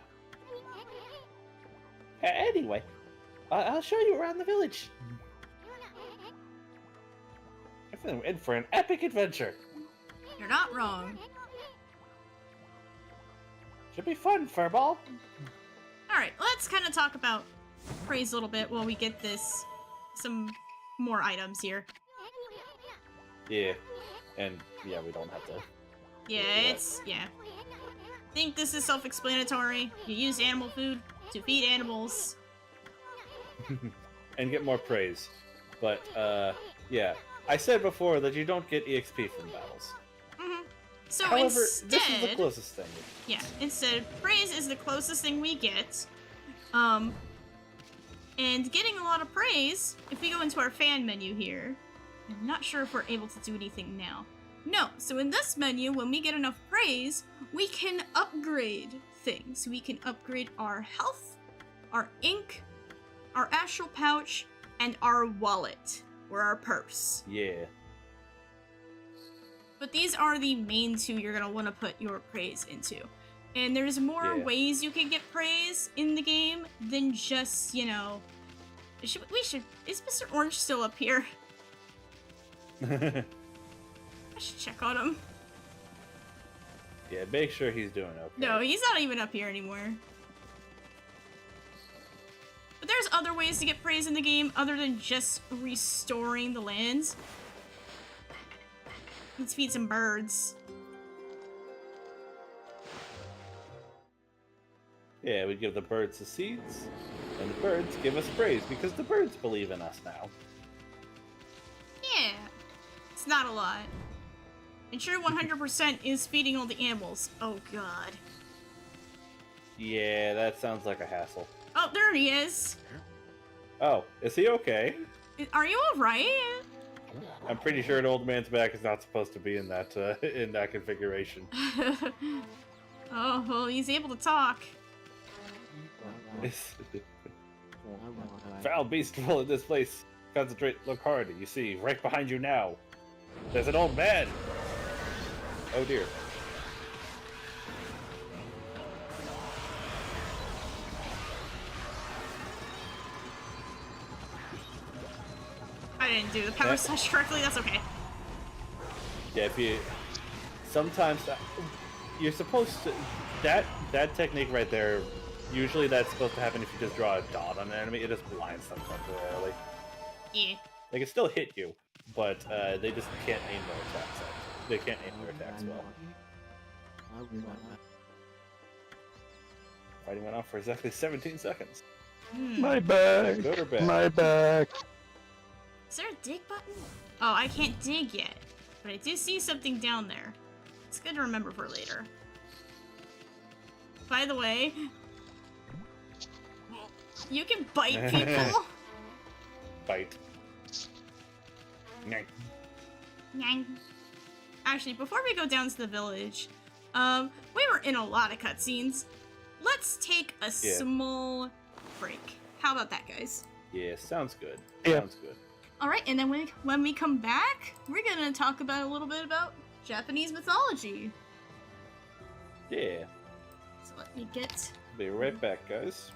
anyway, I'll show you around the village. I'm in for an epic adventure. You're not wrong. Should be fun, Furball. Alright, let's kind of talk about praise a little bit while we get some more items here. Yeah, and yeah, we don't have to. Yeah, I think this is self-explanatory. You use animal food to feed animals. And get more praise. But, yeah. I said before that you don't get EXP from battles. Mm-hmm. So However, instead, this is the closest thing. Yeah, instead, praise is the closest thing we get. And getting a lot of praise, if we go into our fan menu here, I'm not sure if we're able to do anything now. No, so in this menu, when we get enough praise, we can upgrade things. We can upgrade our health, our ink, our astral pouch, and our wallet, or our purse. Yeah. But these are the main two you're gonna want to put your praise into. And there's more ways you can get praise in the game than just, you know... Is Mr. Orange still up here? I should check on him. Yeah, make sure he's doing okay. No, he's not even up here anymore. But there's other ways to get praise in the game other than just restoring the lands. Let's feed some birds. Yeah, we give the birds the seeds, and the birds give us praise because the birds believe in us now. Yeah. It's not a lot. And sure, 100% is feeding all the animals. Oh, God. Yeah, that sounds like a hassle. Oh, there he is. Oh, is he okay? Are you alright? I'm pretty sure an old man's back is not supposed to be in that configuration. Oh, well, he's able to talk. Foul beast full in this place. Concentrate, look hard. You see, right behind you now. There's an old man. Oh dear. I didn't do the power slash correctly, that's okay. Yeah, if you... Sometimes... You're supposed to... That technique right there, usually that's supposed to happen if you just draw a dot on an enemy. It just blinds them temporarily. Yeah. They can still hit you, but they just can't aim their attacks at. They can't aim their attacks well. Fighting went on for exactly 17 seconds. My back. Good or bad? My back. Is there a dig button? Oh, I can't dig yet, but I do see something down there. It's good to remember for later. By the way, you can bite people. Bite. Nyeh. Nyang. Actually, before we go down to the village, we were in a lot of cutscenes. Let's take a small break. How about that, guys? Yeah, sounds good. Yeah. Sounds good. All right, and then when we come back, we're gonna talk about a little bit about Japanese mythology. Yeah. So let me get Be right back, guys.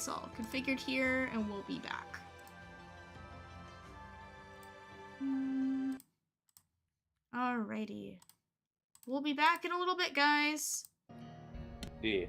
this all configured here, and we'll be back. Alrighty. We'll be back in a little bit, guys. Yeah.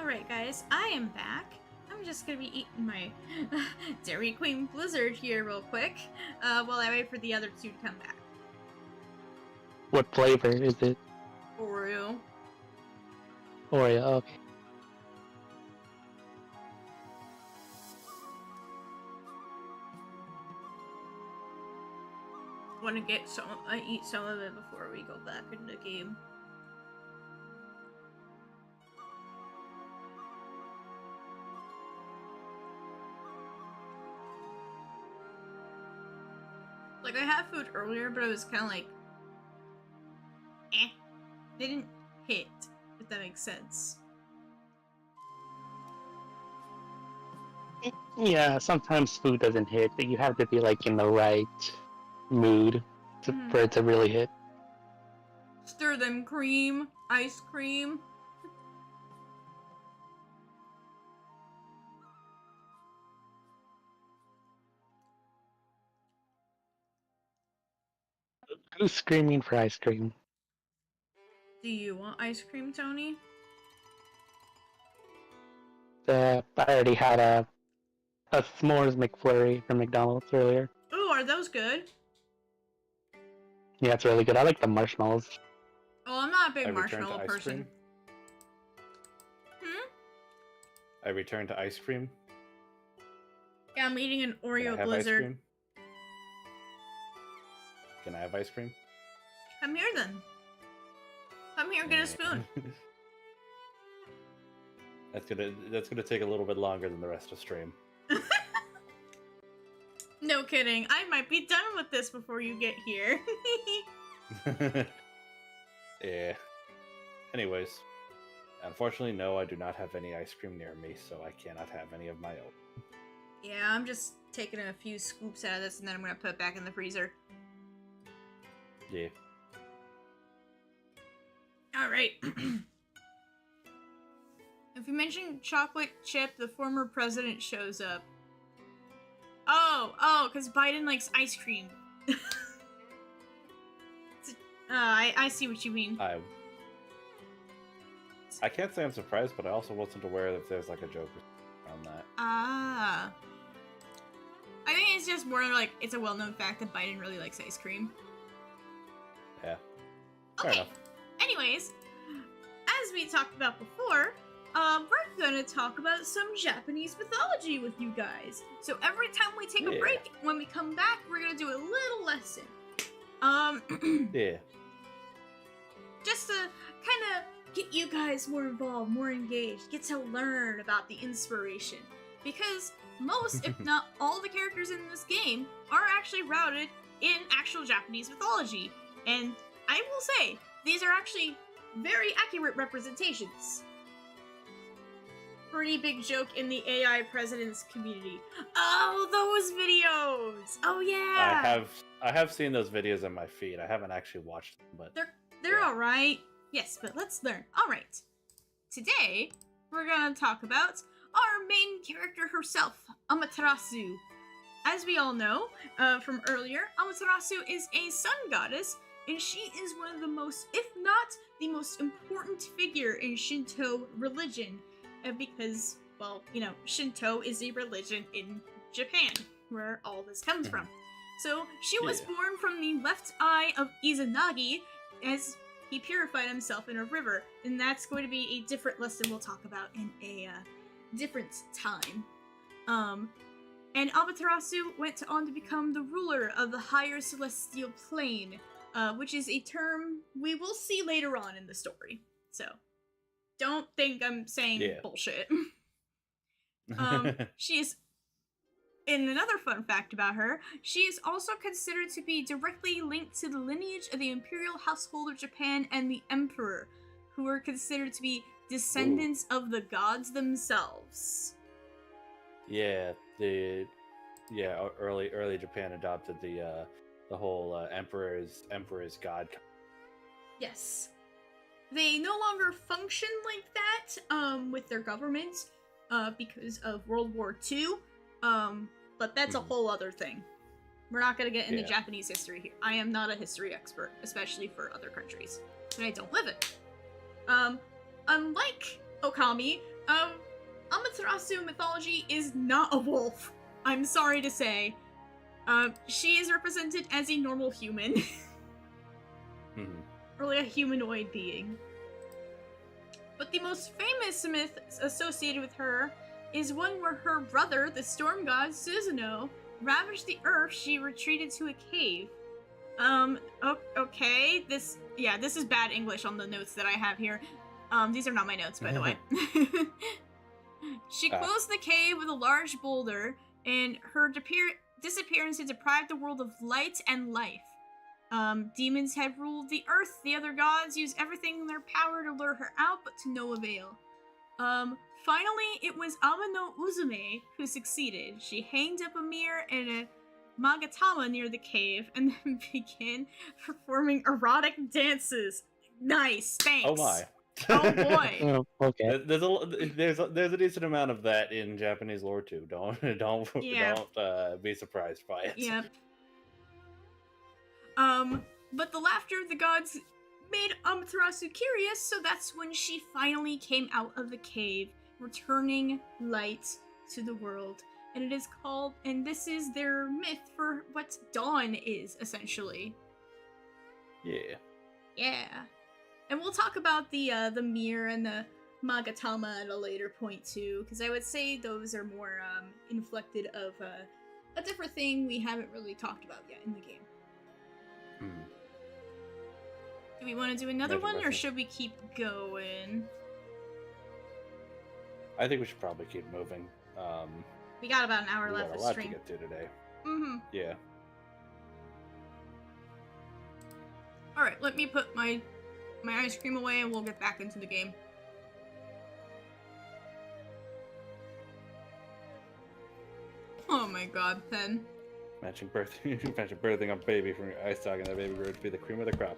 Alright guys, I am back. I'm just gonna be eating my Dairy Queen Blizzard here real quick, while I wait for the other two to come back. What flavor is it? Oreo. Oreo, okay. Want to eat some of it before we go back into the game. Like, I had food earlier, but it was kind of like, didn't hit, if that makes sense. Yeah, sometimes food doesn't hit. You have to be like in the right mood for it to really hit. Stir them cream, ice cream. Who's screaming for ice cream? Do you want ice cream, Tony? I already had a s'mores McFlurry from McDonald's earlier. Ooh, are those good? Yeah, it's really good. I like the marshmallows. Oh, I'm not a big I returned to marshmallow ice person. cream. I returned to ice cream. Yeah, I'm eating an Can Oreo I have Blizzard. ice cream? Can I have ice cream? Come here then. Come here, get a spoon. That's gonna take a little bit longer than the rest of stream. No kidding. I might be done with this before you get here. Yeah. Anyways, unfortunately, no, I do not have any ice cream near me, so I cannot have any of my own. Yeah, I'm just taking a few scoops out of this and then I'm gonna put it back in the freezer. Yeah. Alright. If you mention chocolate chip, the former president shows up. Oh, because Biden likes ice cream. I see what you mean. I can't say I'm surprised, but I also wasn't aware if there's like a joke around that. Ah. I think it's just more like, it's a well-known fact that Biden really likes ice cream. Yeah. Fair Okay. enough. Anyways, as we talked about before, we're gonna talk about some Japanese mythology with you guys. So every time we take a break, when we come back, we're gonna do a little lesson. Yeah. Just to kind of get you guys more involved, more engaged, get to learn about the inspiration. Because most, if not all, the characters in this game are actually rooted in actual Japanese mythology. And I will say, these are actually very accurate representations. Pretty big joke in the AI president's community. Oh, those videos! Oh yeah! I have seen those videos on my feed. I haven't actually watched them, but They're yeah. alright. Yes, but let's learn. Alright. Today, we're gonna talk about our main character herself, Amaterasu. As we all know from earlier, Amaterasu is a sun goddess, and she is one of the most, if not the most important figure in Shinto religion. Because, well, you know, Shinto is a religion in Japan, where all this comes from. So, she was born from the left eye of Izanagi as he purified himself in a river, and that's going to be a different lesson we'll talk about in a different time. And Amaterasu went on to become the ruler of the higher celestial plane, which is a term we will see later on in the story. So, don't think I'm saying bullshit. She is, in another fun fact about her, she is also considered to be directly linked to the lineage of the imperial household of Japan and the emperor, who are considered to be descendants of the gods themselves. Yeah, early Japan adopted the whole emperor's god. Yes. They no longer function like that with their government because of World War II, but that's a whole other thing. We're not going to get into Japanese history here. I am not a history expert, especially for other countries that I don't live in. Unlike Okami, Amaterasu mythology is not a wolf. I'm sorry to say. She is represented as a normal human. Or like a humanoid being. But the most famous myth associated with her is one where her brother, the storm god Suzuno, ravaged the earth. She retreated to a cave. Okay, this is bad English on the notes that I have here. These are not my notes, by the way. She closed the cave with a large boulder, and her disappearance had deprived the world of light and life. Demons had ruled the earth. The other gods used everything in their power to lure her out, but to no avail. Finally, it was Amano Uzume who succeeded. She hanged up a mirror and a magatama near the cave, and then began performing erotic dances. Nice, thanks. Oh my. Oh boy. Oh, okay. There's a decent amount of that in Japanese lore too. Don't be surprised by it. Yep. But the laughter of the gods made Amaterasu curious, so that's when she finally came out of the cave, returning light to the world. And it is called, and this is their myth for what dawn is, essentially. Yeah. Yeah. And we'll talk about the mirror and the magatama at a later point too, because I would say those are more inflected of a different thing we haven't really talked about yet in the game. Do we want to do another one, or should we keep going? I think we should probably keep moving. We got about an hour we left got of a lot stream. to get to today. Yeah. Alright, let me put my ice cream away and we'll get back into the game. Oh my god, Pen. Imagine birthing a baby from your ice dog, and that baby grew to be the cream of the crop.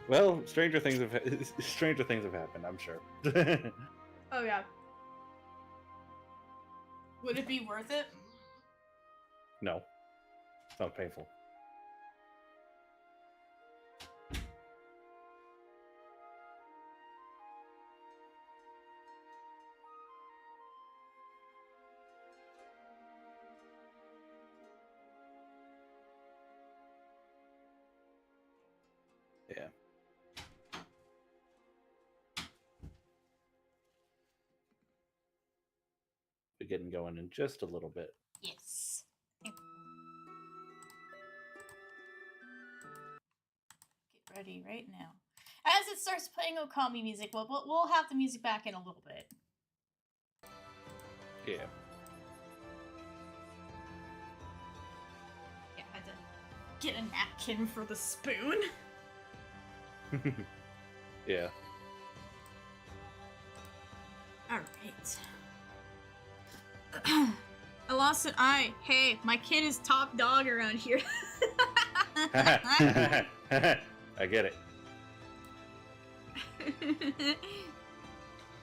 Well, stranger things have happened, I'm sure. Oh yeah. Would it be worth it? No. It's not painful. Yeah. We're getting going in just a little bit. Yes. Get ready right now. As it starts playing Okami music, we'll have the music back in a little bit. Yeah. Yeah, I had to get a napkin for the spoon. Yeah. Alright. I lost an eye. Hey, my kid is top dog around here. I get it.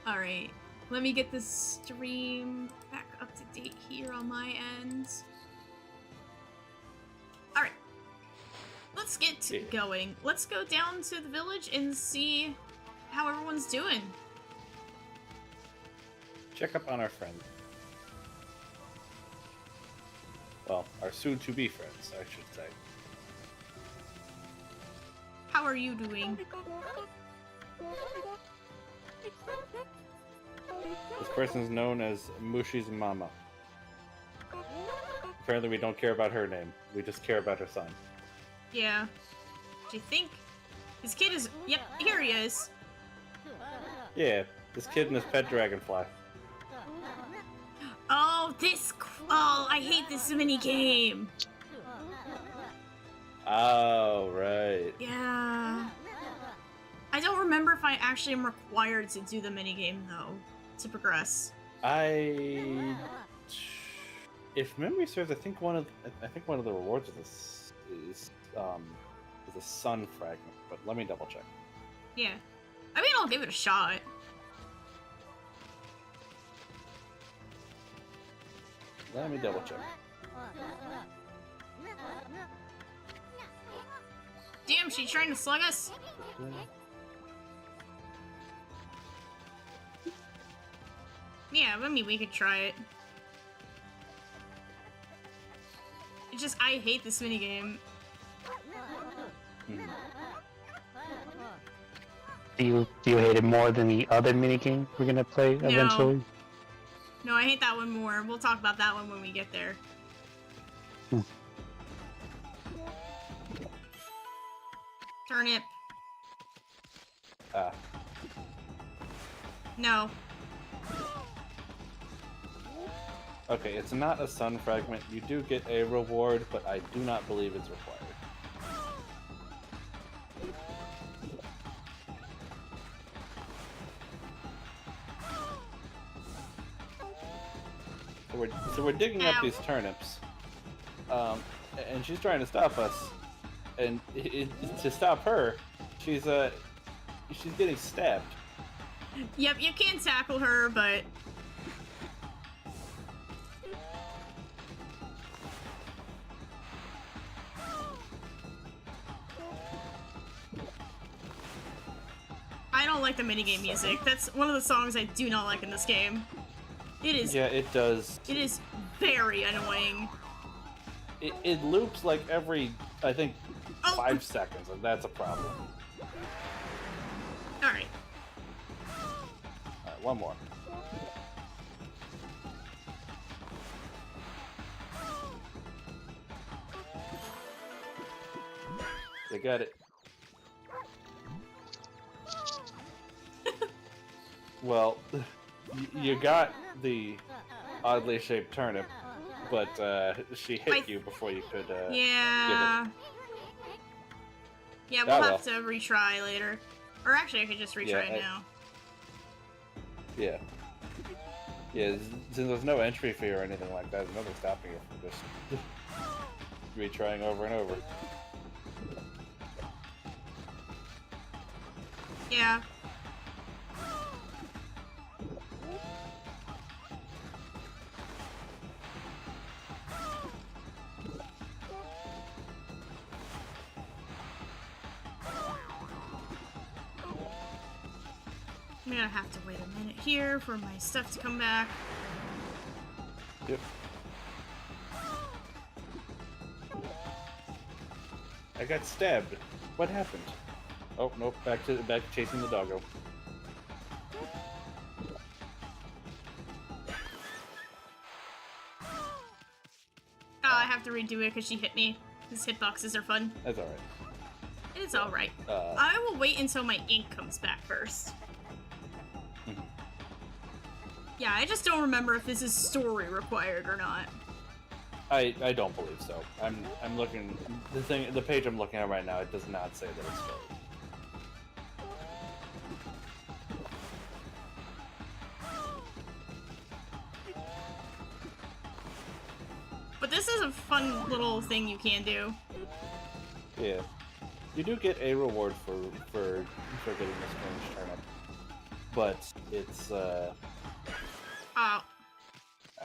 Alright. Let me get this stream back up to date here on my end. Alright. Let's get going. Let's go down to the village and see how everyone's doing. Check up on our friend. Well, our soon-to-be friends, I should say. How are you doing? This person is known as Mushi's mama. Apparently we don't care about her name. We just care about her son. Yeah. Do you think? His kid is... Yep, here he is. Yeah, this kid and his pet dragonfly. Oh, this... Oh, I hate this mini game. Oh, right. Yeah. I don't remember if I actually am required to do the minigame, though, to progress. If memory serves, I think one of the rewards of this is a sun fragment, but let me double check. Yeah. I mean, I'll give it a shot. Let me double check. Damn, she's trying to slug us. Yeah, I mean, we could try it. It's just, I hate this minigame. Do you hate it more than the other minigame we're gonna play eventually? No, I hate that one more. We'll talk about that one when we get there. Turnip. No. Okay, it's not a sun fragment. You do get a reward, but I do not believe it's required. So we're digging up these turnips, and she's trying to stop us. And to stop her, she's getting stabbed. Yep, you can tackle her, but... I don't like the minigame music. That's one of the songs I do not like in this game. It is... Yeah, it does. It is very annoying. It loops like every, I think, 5 seconds, and that's a problem. Alright. Alright, one more. They got it. Well, you got the oddly shaped turnip, but she hit you before you could yeah. get it. Yeah, we'll have to retry later. Or actually, I could just retry it now. Yeah. Yeah, since there's no entry fee or anything like that, there's nothing stopping you from just retrying over and over. Yeah. I'm gonna have to wait a minute here for my stuff to come back. Yep. I got stabbed. What happened? Oh nope, back to chasing the doggo. Oh, I have to redo it because she hit me. These hitboxes are fun. That's alright. It's alright. I will wait until my ink comes back first. Yeah, I just don't remember if this is story required or not. I don't believe so. I'm looking the page I'm looking at right now, it does not say that it's story. But this is a fun little thing you can do. Yeah. You do get a reward for getting the strange turnip. But it's Oh.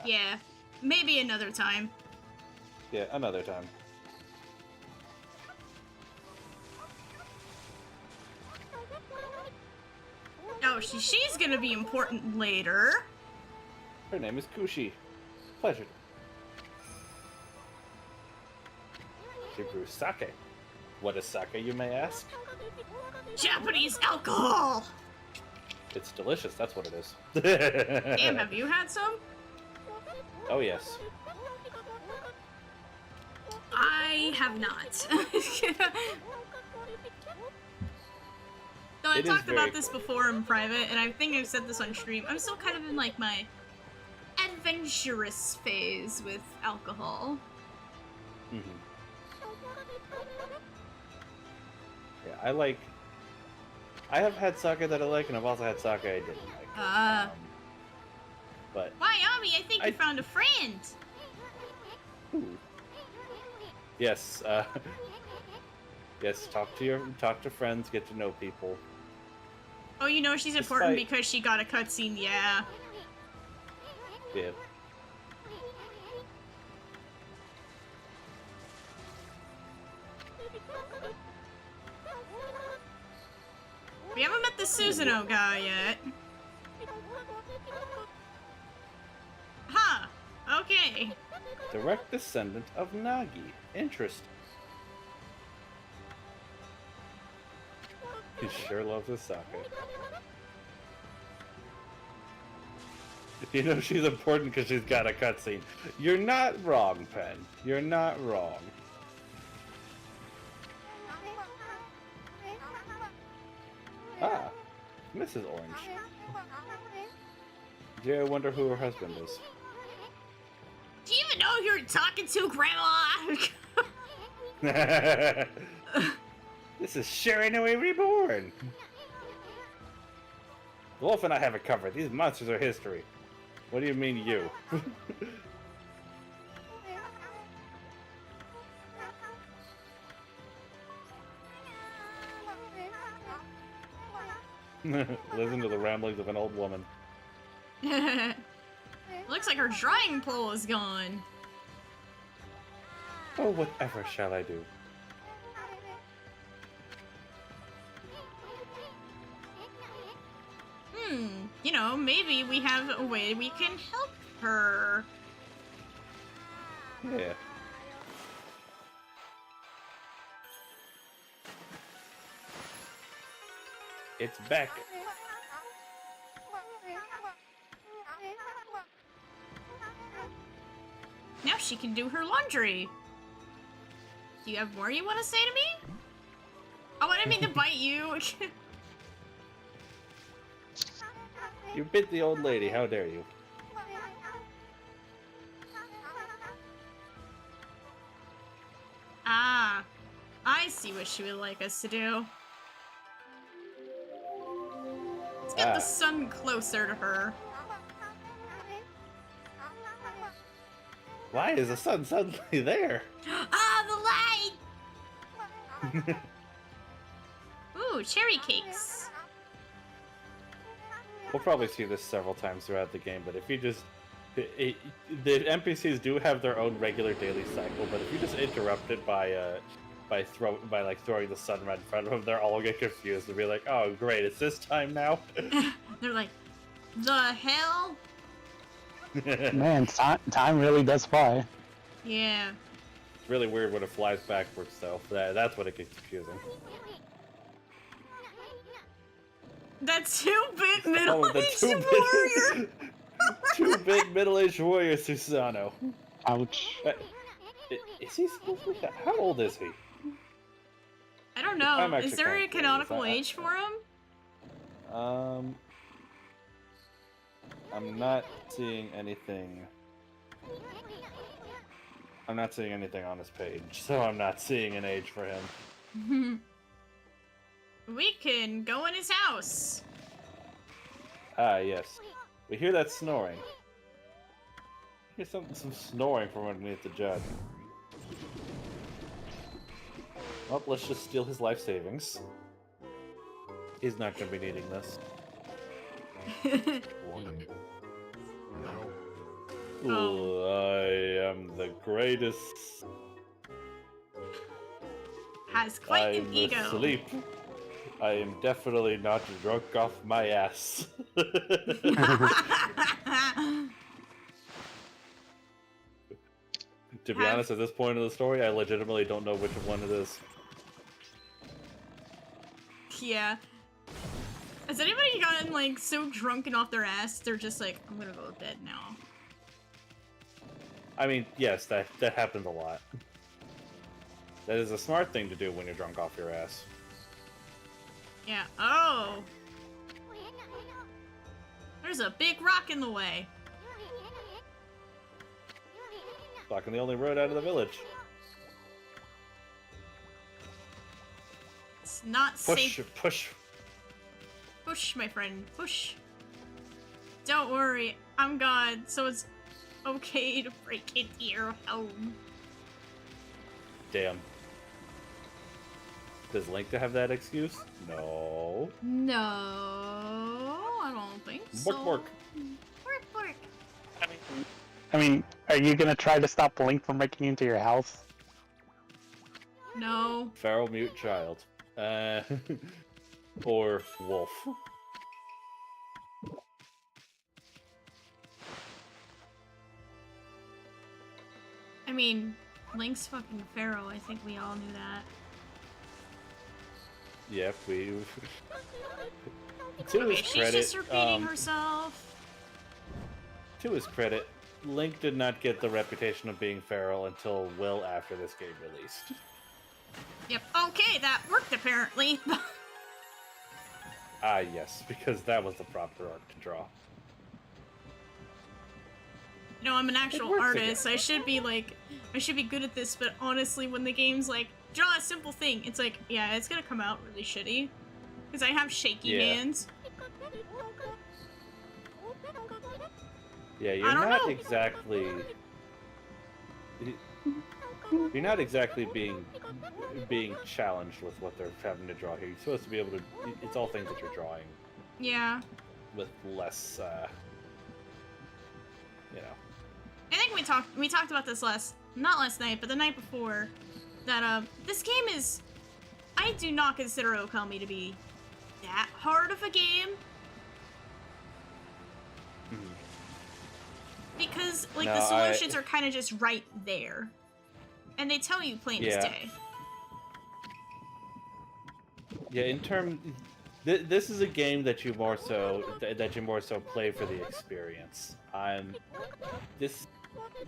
Yeah. Maybe another time. yeah, another time. Oh, she's gonna be important later. Her name is Kushi. Pleasure. She brews sake. What is sake, you may ask? Japanese alcohol! It's delicious, that's what it is. Damn, have you had some? Oh yes. I have not. So I It is talked very about this before in private, and I think I've said this on stream. I'm still kind of in like my adventurous phase with alcohol. Mm-hmm. Yeah, I have had sake that I like, and I've also had sake I didn't like. But Why, Ami? I think you found a friend. Ooh. Yes, yes. Talk to friends, get to know people. Oh, you know she's important because she got a cutscene. Yeah. Yeah. We haven't met the Susanoo guy yet. Direct descendant of Nagi. Interesting. He sure loves his sake. You know she's important because she's got a cutscene. You're not wrong, Pen. You're not wrong. Ah, Mrs. Orange. Yeah, I wonder who her husband is. Do you even know who you're talking to, Grandma? This is Shiranui Reborn! The Wolf and I have it covered. These monsters are history. What do you mean, you? Listen to the ramblings of an old woman. Looks like her drying pole is gone. Oh, whatever shall I do? You know, maybe we have a way we can help her. Yeah. It's back. Now she can do her laundry. Do you have more you want to say to me? Oh, I didn't mean to bite you. You bit the old lady, how dare you? Ah, I see what she would like us to do. Let's get the sun closer to her. Why is the sun suddenly there? Ah, the light! Ooh, cherry cakes. We'll probably see this several times throughout the game, but if you just... the NPCs do have their own regular daily cycle, but if you just interrupt it by throwing the sun right in front of them, they'll all get confused and be like, "Oh, great, it's this time now." They're like, the hell? Man, time really does fly. Yeah. It's really weird when it flies backwards, though. That's what it gets confusing. That 2-bit Oh, middle-aged the warrior! 2-bit middle-aged warrior Susano. Ouch. Is he supposed to be... How old is he? I don't know. I'm Is actually there a kinda canonical curious. age for him? I'm not seeing anything. I'm not seeing anything on his page, so I'm not seeing an age for him. We can go in his house. Ah, yes. We hear that snoring. Hear some snoring from underneath the jug. Well, let's just steal his life savings. He's not going to be needing this. Ooh, I am the greatest. Has quite an I'm ego. asleep. I am definitely not drunk off my ass. To be honest, at this point of the story, I legitimately don't know which one it is. Yeah. Has anybody gotten, like, so drunken off their ass, they're just like, I'm gonna go to bed now? I mean, yes, that happens a lot. That is a smart thing to do when you're drunk off your ass. Yeah. Oh! There's a big rock in the way. Blocking the only road out of the village. It's not safe. Push. Push, my friend. Push. Don't worry. I'm God, so it's okay to break into your home. Damn. Does Link to have that excuse? No. No, I don't think so. Bork. Bork. I mean, are you gonna try to stop Link from breaking into your house? No. Feral mute child. Or wolf. I mean, Link's fucking feral. I think we all knew that. Yep, we've. To Okay, his she's credit, just repeating herself. To his credit, Link did not get the reputation of being feral until well after this game released. Yep. Okay, that worked apparently. Ah, yes, because that was the proper art to draw. No, I'm an actual works artist. again. I should be good at this, but honestly, when the game's like, draw a simple thing, it's like, yeah, it's gonna come out really shitty. Because I have shaky Yeah. hands. Yeah, I you're don't not know. exactly. You're not exactly being challenged with what they're having to draw here. You're supposed to be able to. It's all things that you're drawing Yeah. with less. You know. I think we talked about this not last night, but the night before, that this game is, I do not consider Okami to be that hard of a game. Because like the solutions are kind of just right there. And they tell you plain as day. Yeah, in terms, this is a game that you more so play for the experience.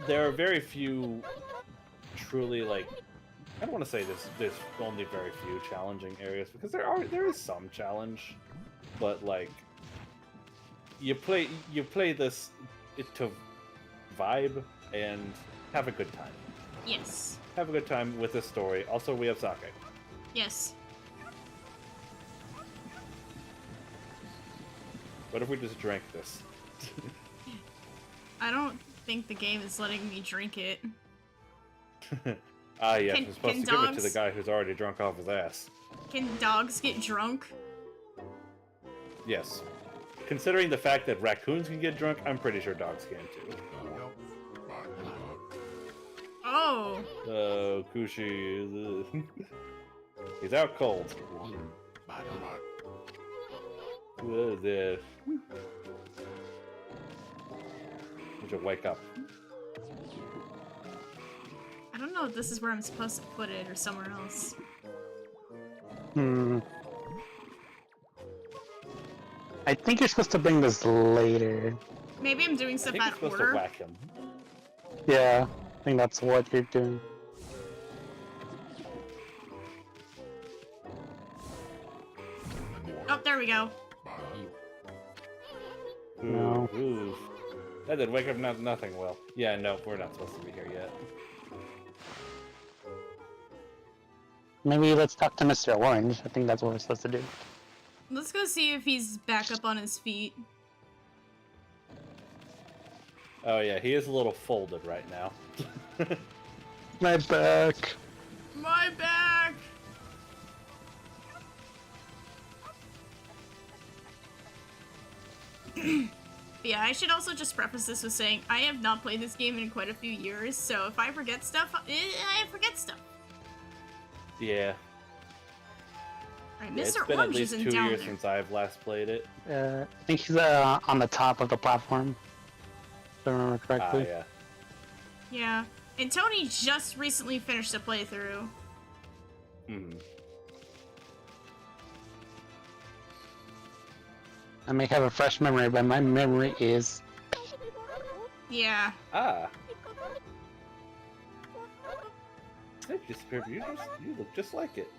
There are very few truly like, I don't want to say there's only very few challenging areas because there is some challenge, but like you play this to vibe and have a good time. Yes. Have a good time with this story. Also, we have sake. Yes. What if we just drank this? I don't think the game is letting me drink it. Ah, yes, Can- we're supposed can to give it to dogs- the guy who's already drunk off his ass. Can dogs get drunk? Yes. Considering the fact that raccoons can get drunk, I'm pretty sure dogs can too. Oh. Kushi is... He's out cold. What is this? You should wake up. I don't know if this is where I'm supposed to put it or somewhere else. I think you're supposed to bring this later. Maybe I'm doing I stuff think you're out of supposed order. to whack him. Yeah, I think that's what you're doing. Oh, there we go. No. Ooh. That did wake up nothing well. Yeah, no, we're not supposed to be here yet. Maybe let's talk to Mr. Orange. I think that's what we're supposed to do. Let's go see if he's back up on his feet. Oh yeah, he is a little folded right now. My back. My back! Yeah, I should also just preface this with saying I have not played this game in quite a few years, so if I forget stuff, I forget stuff. Yeah. Alright, Yeah, it's Mr. been Orange at least isn't 2 down years there. since I've last played it. I think he's on the top of the platform. If I remember Ah, correctly. yeah. Yeah, and Tony just recently finished a playthrough. Hmm. I may have a fresh memory, but my memory is... Yeah. Ah. It disappeared. You look just like it.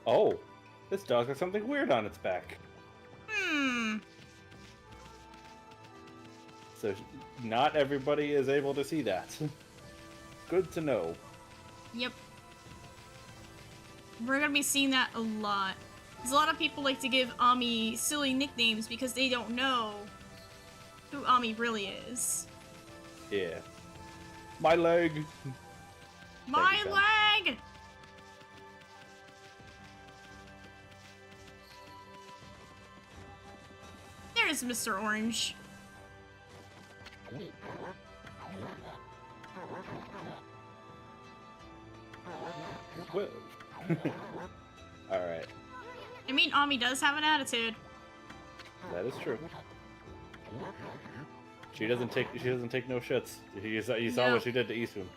Oh, this dog has something weird on its back. Hmm. So not everybody is able to see that. Good to know. Yep. We're gonna be seeing that a lot. Because a lot of people like to give Ami silly nicknames because they don't know who Ami really is. Yeah. My leg. My you, Ken. leg! There's Mr. Orange. Whoa. Alright. I mean, Ami does have an attitude. That is true. She doesn't take no shits. You saw No. what she did to Isun.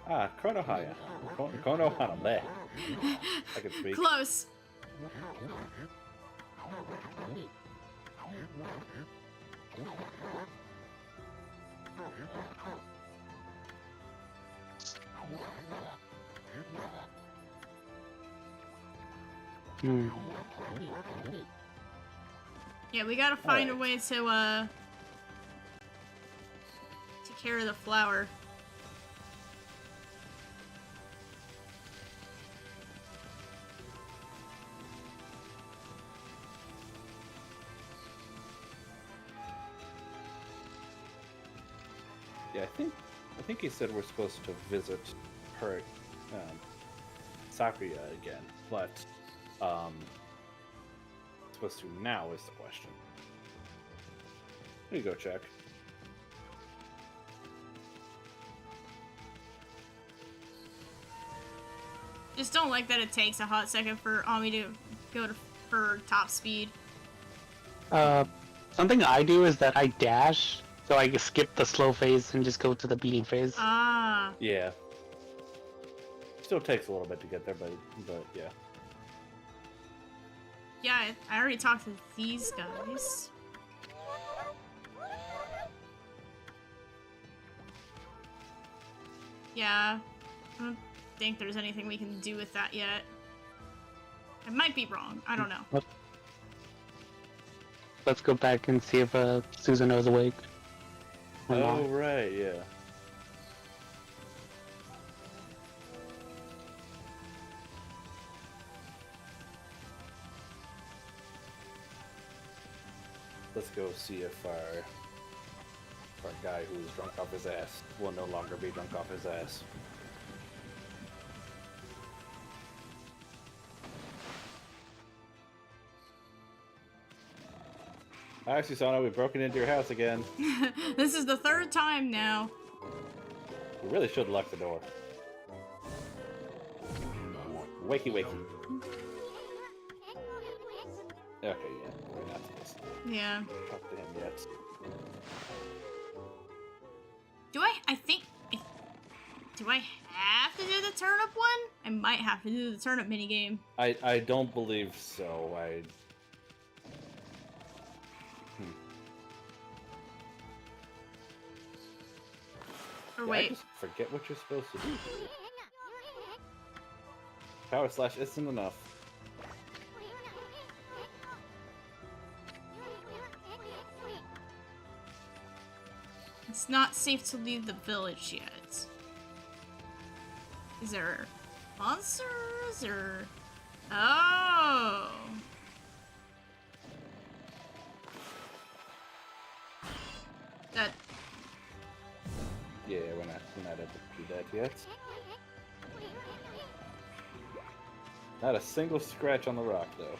Ah, Konohaya. Konohana. Bleh. I can speak. Close. Hmm. Yeah, we gotta find a Alright. way to take care of the flower. Yeah, I think he said we're supposed to visit her, Sakuya again, but supposed to now is the question. Here you go, check. Just don't like that it takes a hot second for Ami to go for top speed. Something I do is that I dash, so I skip the slow phase and just go to the beating phase. Ah. Yeah. Still takes a little bit to get there, but yeah. Yeah, I already talked to these guys. Yeah. I don't think there's anything we can do with that yet. I might be wrong. I don't know. Let's go back and see if Susanoo's awake. Or Oh, not. right, yeah. Let's go see if our guy who's drunk off his ass will no longer be drunk off his ass. Actually, Sana, we've broken into your house again. This is the third time now. We really should lock the door. Wakey, wakey. Okay, yeah, we're not supposed to Yeah. talk to him yet. Do I have to do the turnip one? I might have to do the turnip minigame. I don't believe so. Or Yeah, I wait. just forget what you're supposed to do. Power slash isn't enough. It's not safe to leave the village yet. Is there monsters or... Oh! That... Yeah, we're not able to do that yet. Not a single scratch on the rock, though.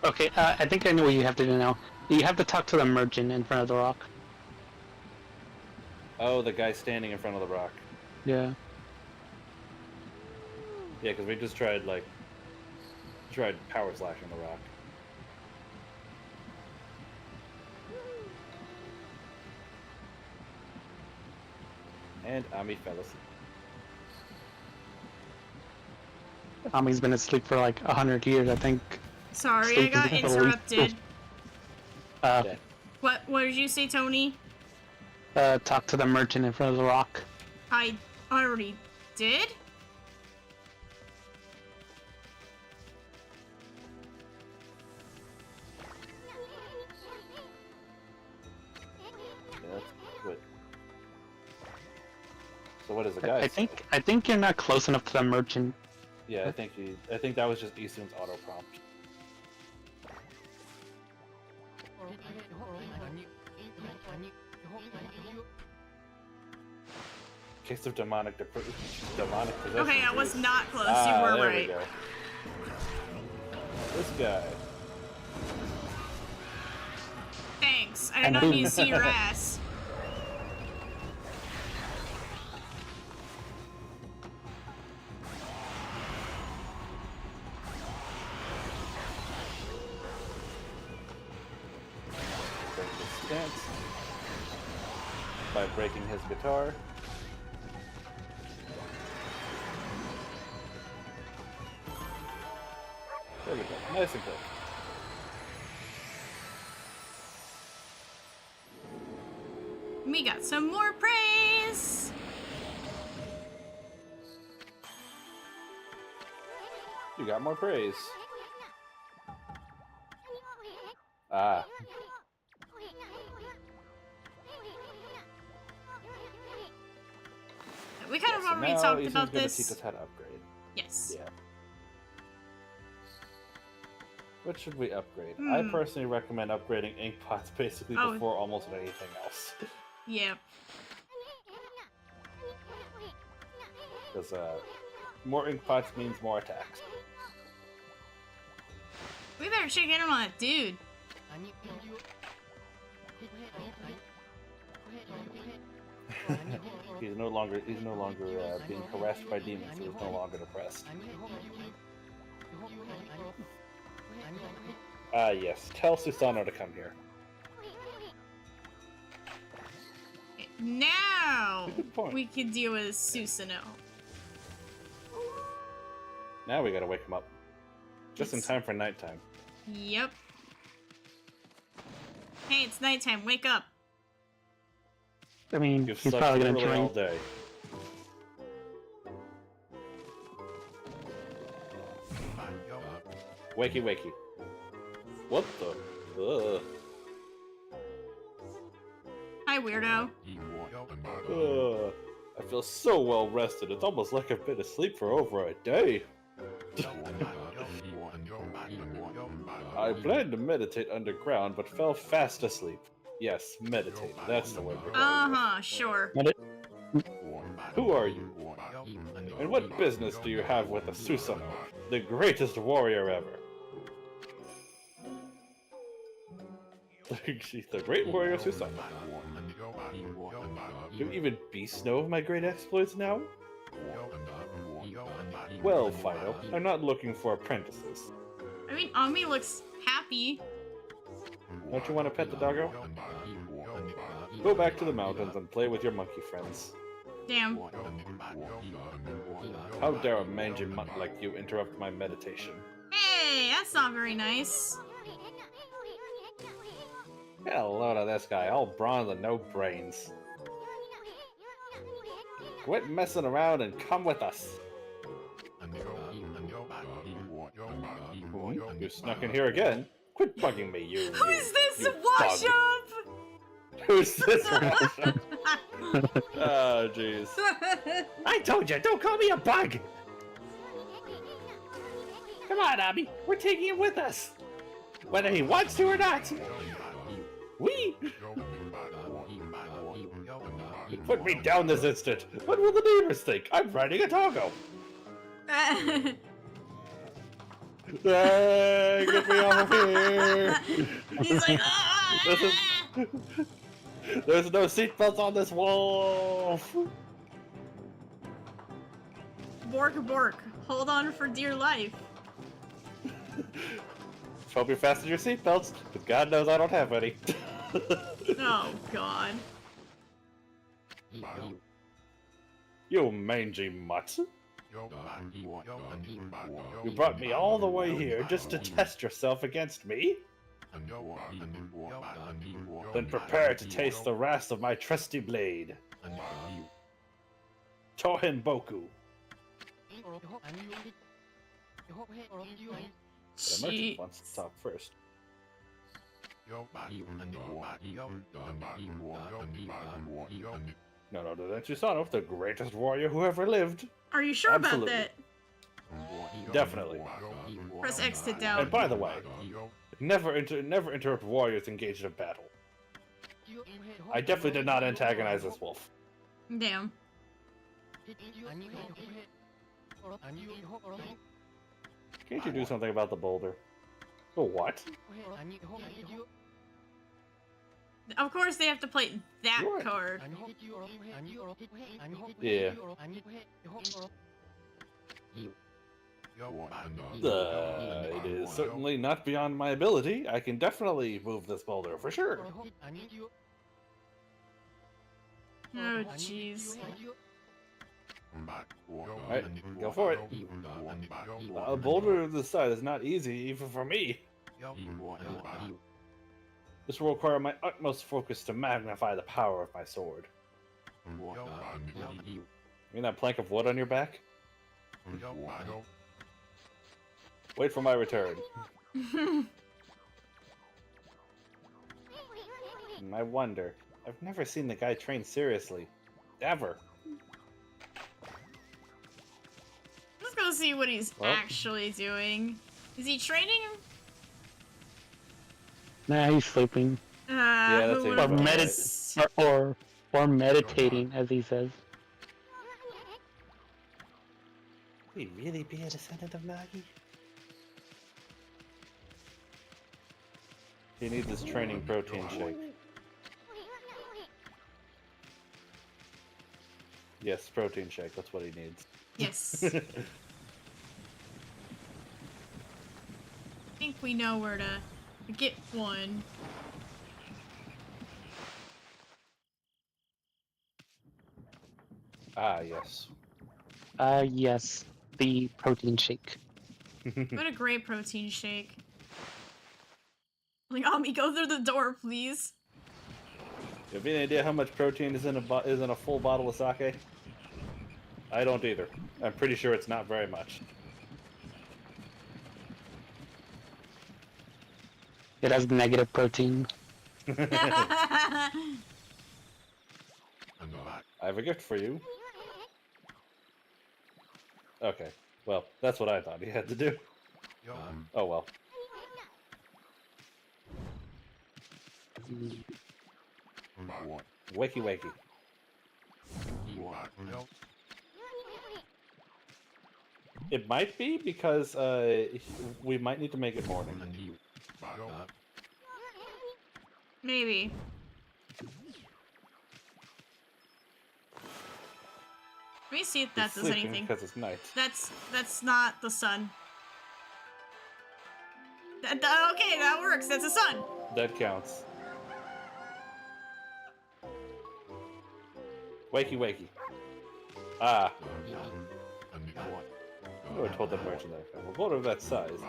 Okay, I think I know what you have to do now. You have to talk to the merchant in front of the rock. Oh, the guy standing in front of the rock. Yeah. Yeah, because we just tried power slashing the rock. And Ami fell asleep. Ami's been asleep for like 100 years, I think. Sorry, I Sleep got is interrupted. Yeah. What did you say, Tony? Talk to the merchant in front of the rock. I already did? Yeah, that's good. So what is the guy? I think you're not close enough to the merchant. Yeah, I think that was just Isun's auto prompt. Case of demonic possession. Okay, I was not close. You were there right. we go. This guy. Thanks. thanks. I did not need to see your ass. Break his stance by breaking his guitar. There we go. Nice and quick. We got some more praise. You got more praise. Ah. We kind of So already now talked Ethan's about gonna this. teach us how to upgrade. Yes. Yeah. What should we upgrade? I personally recommend upgrading ink pots basically before almost anything else. Yeah. Because more ink pots means more attacks. We better check in on that dude. He's no longer being harassed by demons. He's no longer depressed. Ah, yes. Tell Susano to come here. Now Good point. we can deal with Susanoo. Now we gotta wake him up. Just in It's- time for nighttime. Yep. Hey, it's nighttime. Wake up. I mean, You've he's slept probably gonna literally all drink. day. Wakey wakey. What the? Ugh. Hi, weirdo. Ugh. I feel so well rested. It's almost like I've been asleep for over a day. I planned to meditate underground, but fell fast asleep. Yes, meditate. That's the word we're going with. Sure. Who are you? And what business do you have with the Susanoo, the greatest warrior ever? She's the great warrior Susanoo. Do even beasts know of my great exploits now? Well, Fido, I'm not looking for apprentices. I mean, Ami looks happy. Don't you want to pet the doggo? Go back to the mountains and play with your monkey friends. Damn. How dare a mangy mutt like you interrupt my meditation? Hey, that's not very nice. Hello to this guy, all bronze and no brains. Quit messing around and come with us. You snuck in here again? Quit bugging me, you. Who is this you wash bug. up? Who's this wash up? Oh, jeez. I told you, don't call me a bug! Come on, Abby, we're taking him with us. Whether he wants to or not. We. Put me down this instant. What will the neighbors think? I'm riding a doggo. Hey, get me off of here! He's like, This is... There's no seatbelts on this wall! Bork, bork. Hold on for dear life. Hope you fasten your seatbelts, because God knows I don't have any. Oh, God. You mangy mutt. You brought me all the way here just to test yourself against me? Then prepare to taste the wrath of my trusty blade. Tohin Boku. The merchant wants to talk first. No, don't you son of the greatest warrior who ever lived. Are you sure Absolutely. about that? Definitely. Press X to And doubt. by the way, never interrupt warriors engaged in battle. I definitely did not antagonize this wolf. Damn. Can't you do something about the boulder? Oh, what? Of course they have to play that What? card. Yeah. It is certainly not beyond my ability. I can definitely move this boulder for sure. Oh, jeez. Alright, go for it. A boulder of this size is not easy, even for me. This will require my utmost focus to magnify the power of my sword. You mean that plank of wood on your back? Wait for my return. I wonder. I've never seen the guy train seriously. Ever. Let's go see what he's actually doing. Is he training? Nah, he's sleeping. Yeah, that's who it. would've Or meditating, as he says. Could he really be a descendant of Nagi? He needs his training protein shake. Yes, protein shake, that's what he needs. Yes. I think we know where to get one. Ah, yes. Yes, the protein shake. What a great protein shake. Like, Ami, go through the door, please. You have any idea how much protein is in a full bottle of sake? I don't either. I'm pretty sure it's not very much. It has negative protein. I have a gift for you. Okay. Well, that's what I thought he had to do. Oh well. Wakey wakey. It might be because we might need to make it morning. Maybe. Let me see if that does anything. Because it's night. That's not the sun. Okay, that works. That's the sun. That counts. Wakey wakey. Ah. I would have told that merchant that. Well, boulder of that size.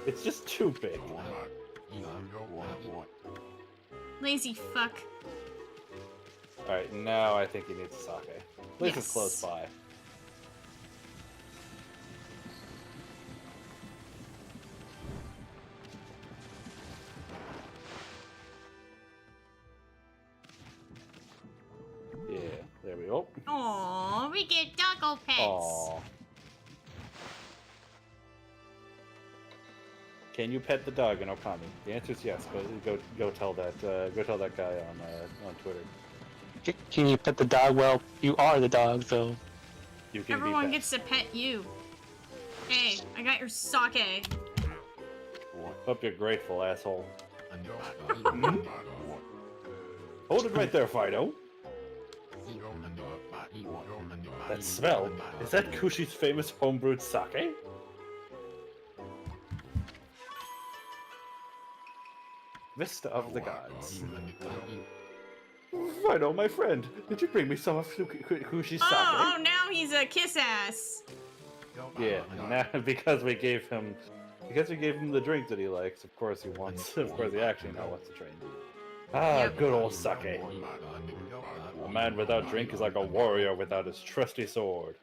It's just too big. Lazy fuck. Alright, now I think he needs a sake. At least it's close by. Yeah, there we go. Aww, we get doggo pets. Aww. Can you pet the dog in Okami? The answer is yes. Go tell that guy on Twitter. Can you pet the dog? Well, you are the dog, so... You can Everyone be gets to pet you. Hey, I got your sake. Hope you're grateful, asshole. Hmm? Hold it right there, Fido. That smell, is that Kushi's famous homebrewed sake? Vista of the Gods. Fido, my friend, did you bring me some of Kushi's sake? Oh, now he's a kiss ass. Yeah, now because we gave him the drink that he likes. Of course he wants. Of course he actually now wants to train. Ah, good old sake. A man without drink is like a warrior without his trusty sword.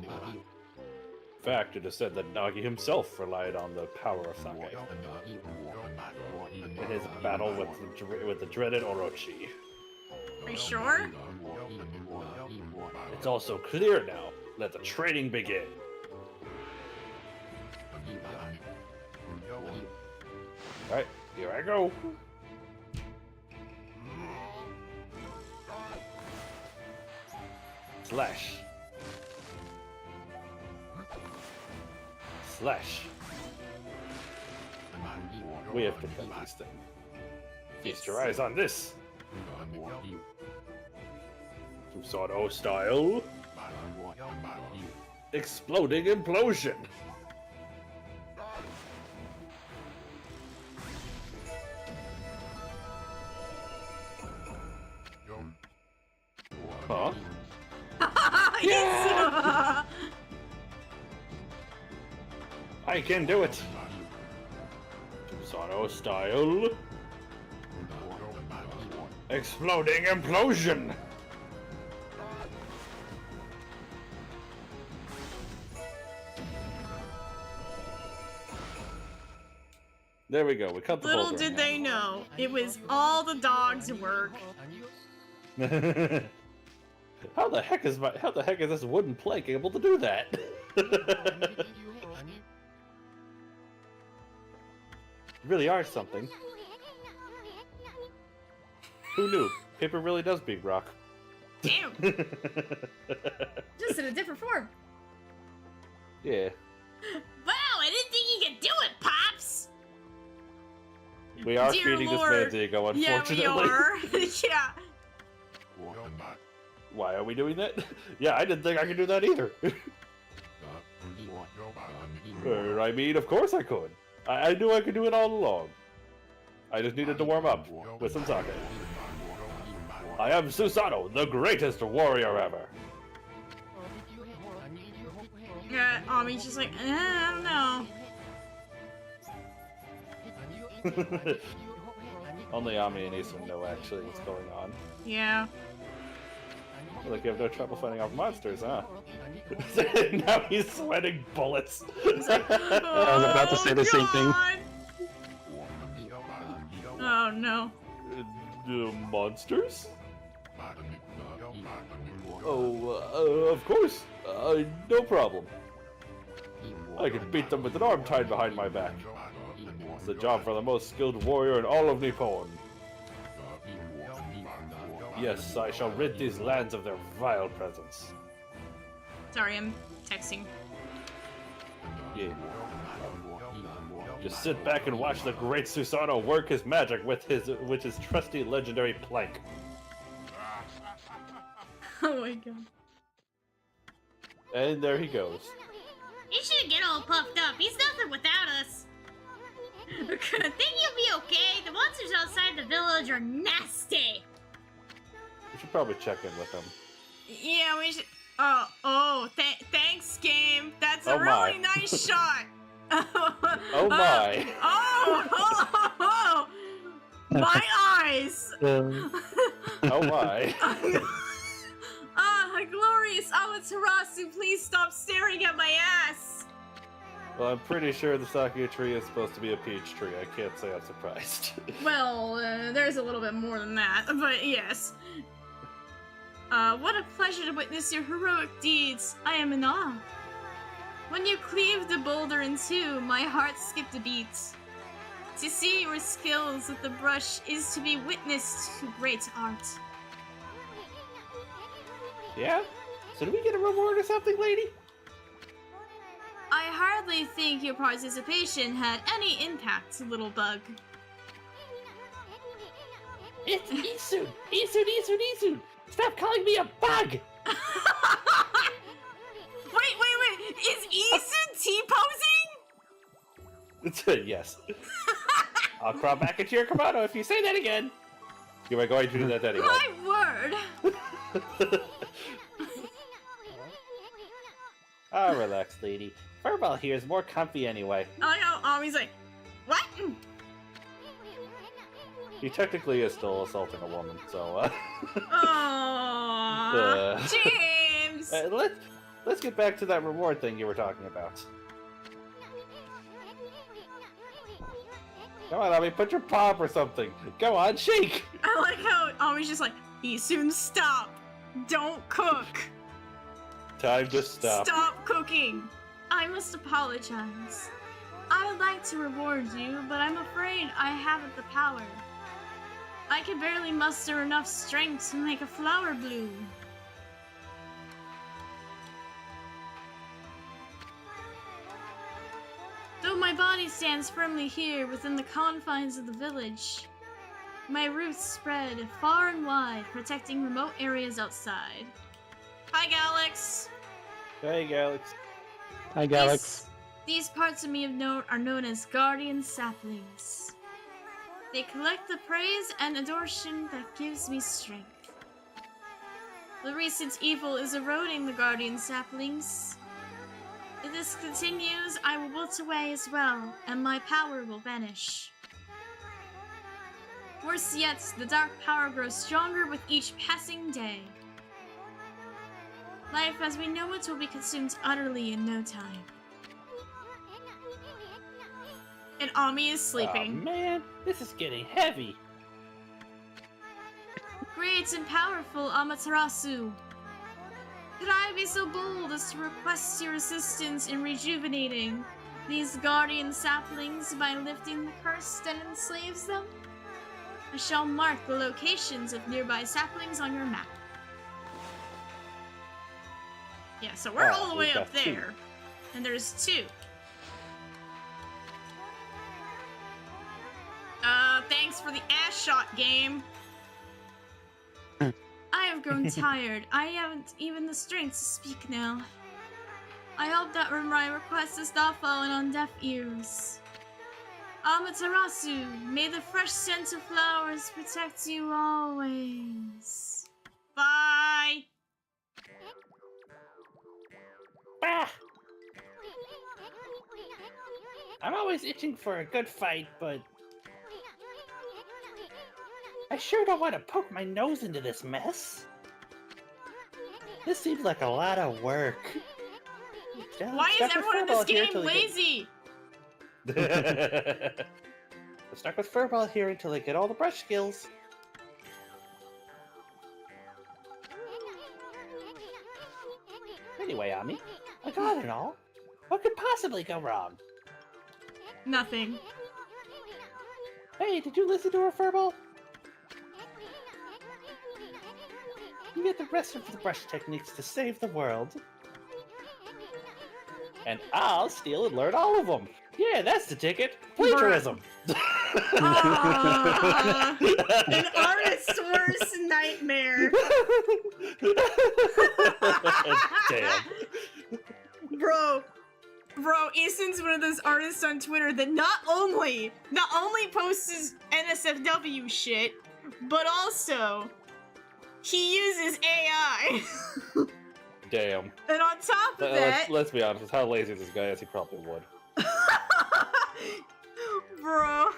In fact, it is said that Nagi himself relied on the power of sake in his battle with the dreaded Orochi. Are you sure? It's also clear now. Let the training begin. Alright, here I go. Slash. Slash. We have been feasting. Feast your eyes on this. Susanoo style. Exploding implosion. Huh? Yeah! I can do it. Susanoo style. Exploding implosion. There we go. We cut the Little whole did thing they know, it was all the dog's work. out. How the heck is this wooden plank able to do that? Really are something. Who knew? Paper really does beat rock. Damn! Just in a different form. Yeah. Wow, I didn't think you could do it, Pops! We are Dear feeding Lord. this man's ego, unfortunately. Yeah, we are. Yeah. Why are we doing that? Yeah, I didn't think I could do that either. I mean, of course I could. I knew I could do it all along. I just needed to warm up with some sake. I am Susanoo, the greatest warrior ever. Yeah, Ami's just like, I don't know. Only Ami and Isun know actually what's going on. Yeah. Like you have no trouble fighting off monsters, huh? Now he's sweating bullets. He's like, I was about to say the same thing. God. Oh no. Monsters? Oh, of course. No problem. I can beat them with an arm tied behind my back. It's the job for the most skilled warrior in all of Nippon. Yes, I shall rid these lands of their vile presence. Sorry, I'm texting. Yeah. Just sit back and watch the great Susanoo work his magic with his trusty legendary plank. Oh my god. And there he goes. He shouldn't get all puffed up. He's nothing without us. I think you'll be okay. The monsters outside the village are nasty. We should probably check in with him. Yeah, we should. Thanks, game. That's a Oh my. really nice shot. Oh my. Oh, my eyes. Oh my. Glorious Amaterasu, please stop staring at my ass. Well, I'm pretty sure the sake tree is supposed to be a peach tree. I can't say I'm surprised. Well, there's a little bit more than that, but yes. What a pleasure to witness your heroic deeds. I am in awe. When you cleaved the boulder in two, my heart skipped a beat. To see your skills with the brush is to be witnessed to great art. Yeah? So do we get a reward or something, lady? I hardly think your participation had any impact, little bug. It's Isun! Isun! Stop calling me a bug! Wait! Is Isun T-posing? Yes. I'll crawl back into your kimono if you say that again. You are going to do that anyway. My word! Ah, relax, lady. Furball here is more comfy anyway. I know, he's like, what? He technically is still assaulting a woman, so Aww, James! let's get back to that reward thing you were talking about. Come on, Ami, put your paw up or something. Go on, shake! I like how Ami's just like, Isun, stop! Don't cook! Time to stop. Stop cooking! I must apologize. I would like to reward you, but I'm afraid I haven't the power. I can barely muster enough strength to make a flower bloom. Though my body stands firmly here within the confines of the village. My roots spread far and wide, protecting remote areas outside. Hi, Galax. Hey, Galax. Hi, Galax. These parts of me are known as guardian saplings. They collect the praise and adoration that gives me strength. The recent evil is eroding the guardian saplings. If this continues, I will wilt away as well, and my power will vanish. Worse yet, the dark power grows stronger with each passing day. Life as we know it will be consumed utterly in no time. And Ami is sleeping. Oh, man, this is getting heavy. Great and powerful Amaterasu. Could I be so bold as to request your assistance in rejuvenating these guardian saplings by lifting the curse that enslaves them? I shall mark the locations of nearby saplings on your map. Yeah, so we're all the way up there. And there's 2. Thanks for the ass shot, game. I have grown tired. I haven't even the strength to speak now. I hope that my request has not fallen on deaf ears. Amaterasu, may the fresh scent of flowers protect you always. Bye! Ah! I'm always itching for a good fight, but I sure don't want to poke my nose into this mess. This seems like a lot of work. Why is everyone in this game lazy? I'm stuck with Furball here until I get all the brush skills. Anyway, Ami, I got it all. What could possibly go wrong? Nothing. Hey, did you listen to her, Furball? You get the rest of the brush techniques to save the world. And I'll steal and learn all of them. Yeah, that's the ticket. Plagiarism. An artist's worst nightmare. Damn. Bro, Easton's one of those artists on Twitter that not only posts his NSFW shit, but also he uses AI. Damn. And on top of that, let's be honest, with how lazy this guy is, he probably would. bro.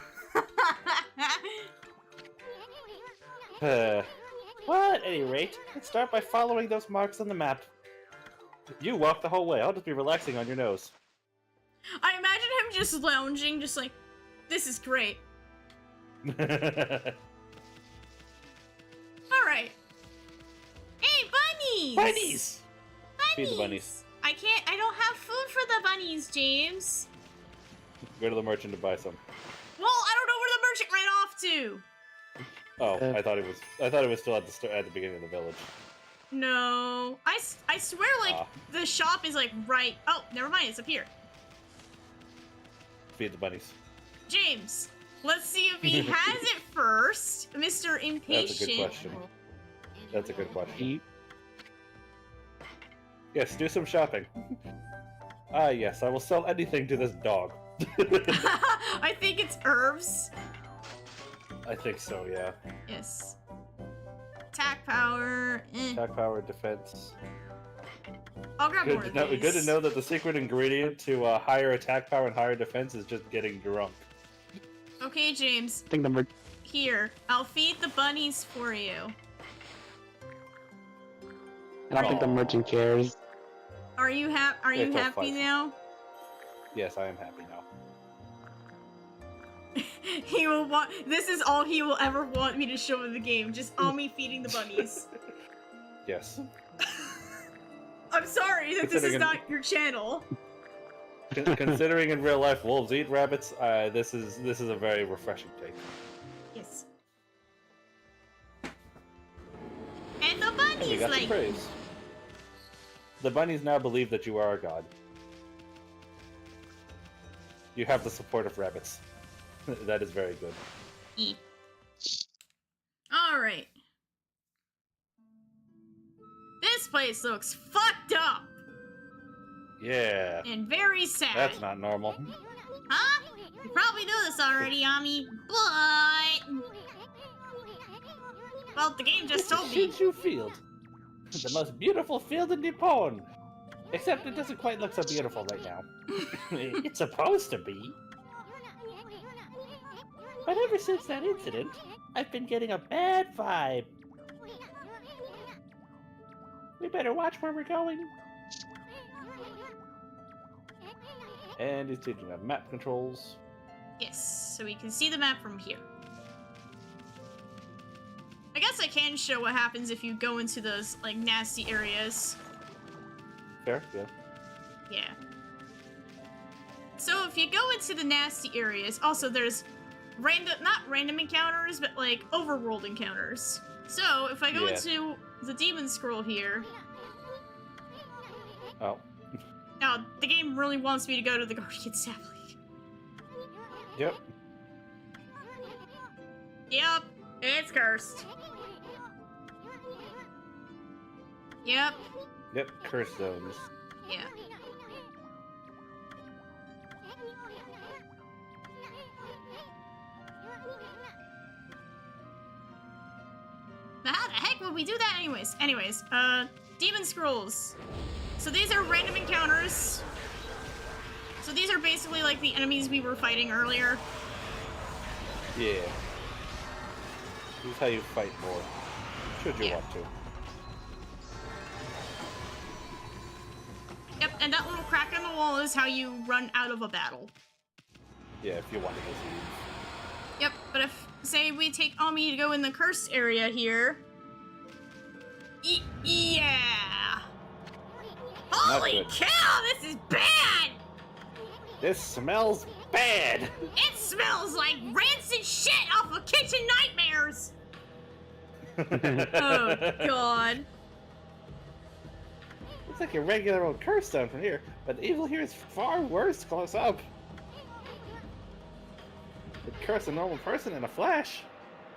Well, at any rate, let's start by following those marks on the map. You walk the whole way. I'll just be relaxing on your nose. I imagine him just lounging, just like, this is great. Bunnies! Alright. Hey, bunnies! Bunnies! Feed the bunnies. I don't have food for the bunnies, James. Go to the merchant to buy some. Well, I don't know where the merchant ran off to. Oh, I thought it was still at the beginning of the village. No. I swear, like, the shop is, like, right... Oh, never mind, it's up here. Feed the bunnies. James, let's see if he has it first. Mr. Impatient. That's a good question. Yes, do some shopping. Yes, I will sell anything to this dog. I think it's herbs. I think so, yeah. Yes. Attack power. Attack power, defense. I'll grab more of these. Good to know that the secret ingredient to higher attack power and higher defense is just getting drunk. Okay, James. I think number... Here, I'll feed the bunnies for you. I don't think the merchant cares. Are you happy now? Yes, I am happy now. He will want. This is all he will ever want me to show in the game. Just all me feeding the bunnies. Yes. I'm sorry that this is not your channel. Considering in real life wolves eat rabbits, this is a very refreshing take. Yes. And the bunnies got like. Praise. The bunnies now believe that you are a god. You have the support of rabbits. That is very good. E. Alright. This place looks fucked up! Yeah. And very sad. That's not normal. Huh? You probably know this already, Ami, but... Well, the game just told me. Shinshu Field. The most beautiful field in Nippon. Except it doesn't quite look so beautiful right now. It's supposed to be. But ever since that incident, I've been getting a bad vibe. We better watch where we're going. And he's teaching us map controls. Yes, so we can see the map from here. I guess I can show what happens if you go into those, like, nasty areas. Fair, yeah. Yeah. So if you go into the nasty areas, also there's not random encounters, but like overworld encounters. So if I go into the demon scroll here. Oh. Now, the game really wants me to go to the Guardian Sapling. Yep. Yep, it's cursed. Yep. Yep, curse zones. Yeah. Now, how the heck would we do that anyways? Anyways, demon scrolls. So these are random encounters. So these are basically like the enemies we were fighting earlier. Yeah. This is how you fight more. Should you want to. Yep, and that little crack in the wall is how you run out of a battle. Yeah, if you want to go see. Yep, but if, say, we take Ami to go in the cursed area here. Yeah! Holy cow, this is bad! This smells bad! It smells like rancid shit off of Kitchen Nightmares! Oh, God. Looks like a regular old curse stone from here, but the evil here is far worse close up. It curse a normal person in a flash.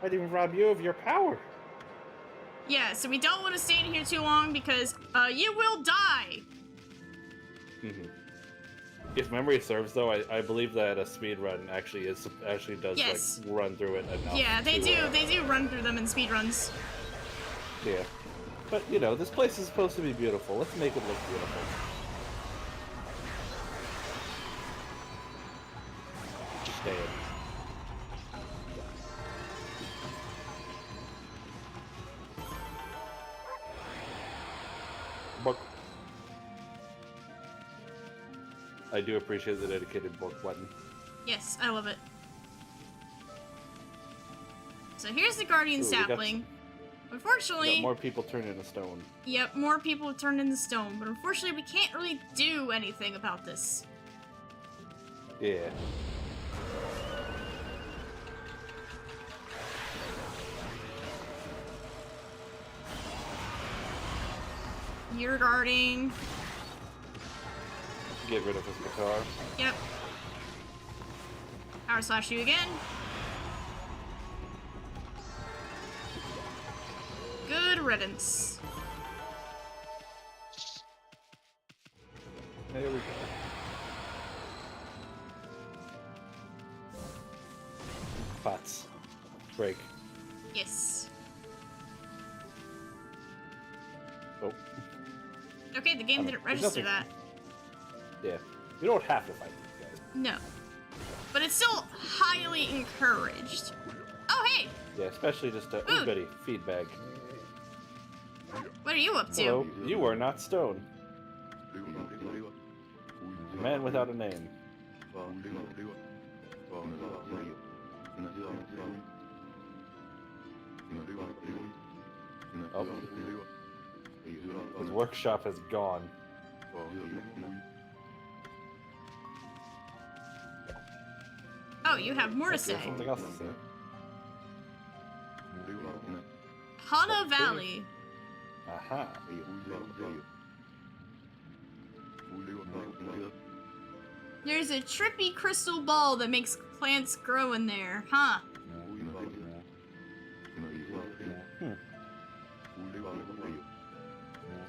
Might even rob you of your power. Yeah, so we don't want to stay in here too long because, you will die! If memory serves, though, I believe that a speed run actually does Yes. like run through it enough. Yeah, they to, do run through them in speedruns. Yeah, but you know, this place is supposed to be beautiful. Let's make it look beautiful. Stay in. Book. I do appreciate the dedicated book button. Yes, I love it. So here's the Guardian Ooh, Sapling. We Unfortunately... got more people turn into stone. Yep, more people turned into stone, but unfortunately we can't really do anything about this. Yeah. You're guarding. Get rid of his guitar. Yep. Power slash you again. Good riddance. There we go. Pots. Break. Yes. Oh. Okay, the game didn't There's register nothing. that. Yeah. You don't have to fight these guys. No. But it's still highly encouraged. Oh, hey! Yeah, especially just a Ooh. goody feedback. What are you up to? Hello, you are not stone. Man without a name. Oh. His workshop is gone. Oh, you have more to There's say. something else to say. Hana Valley. There's a trippy crystal ball that makes plants grow in there, huh?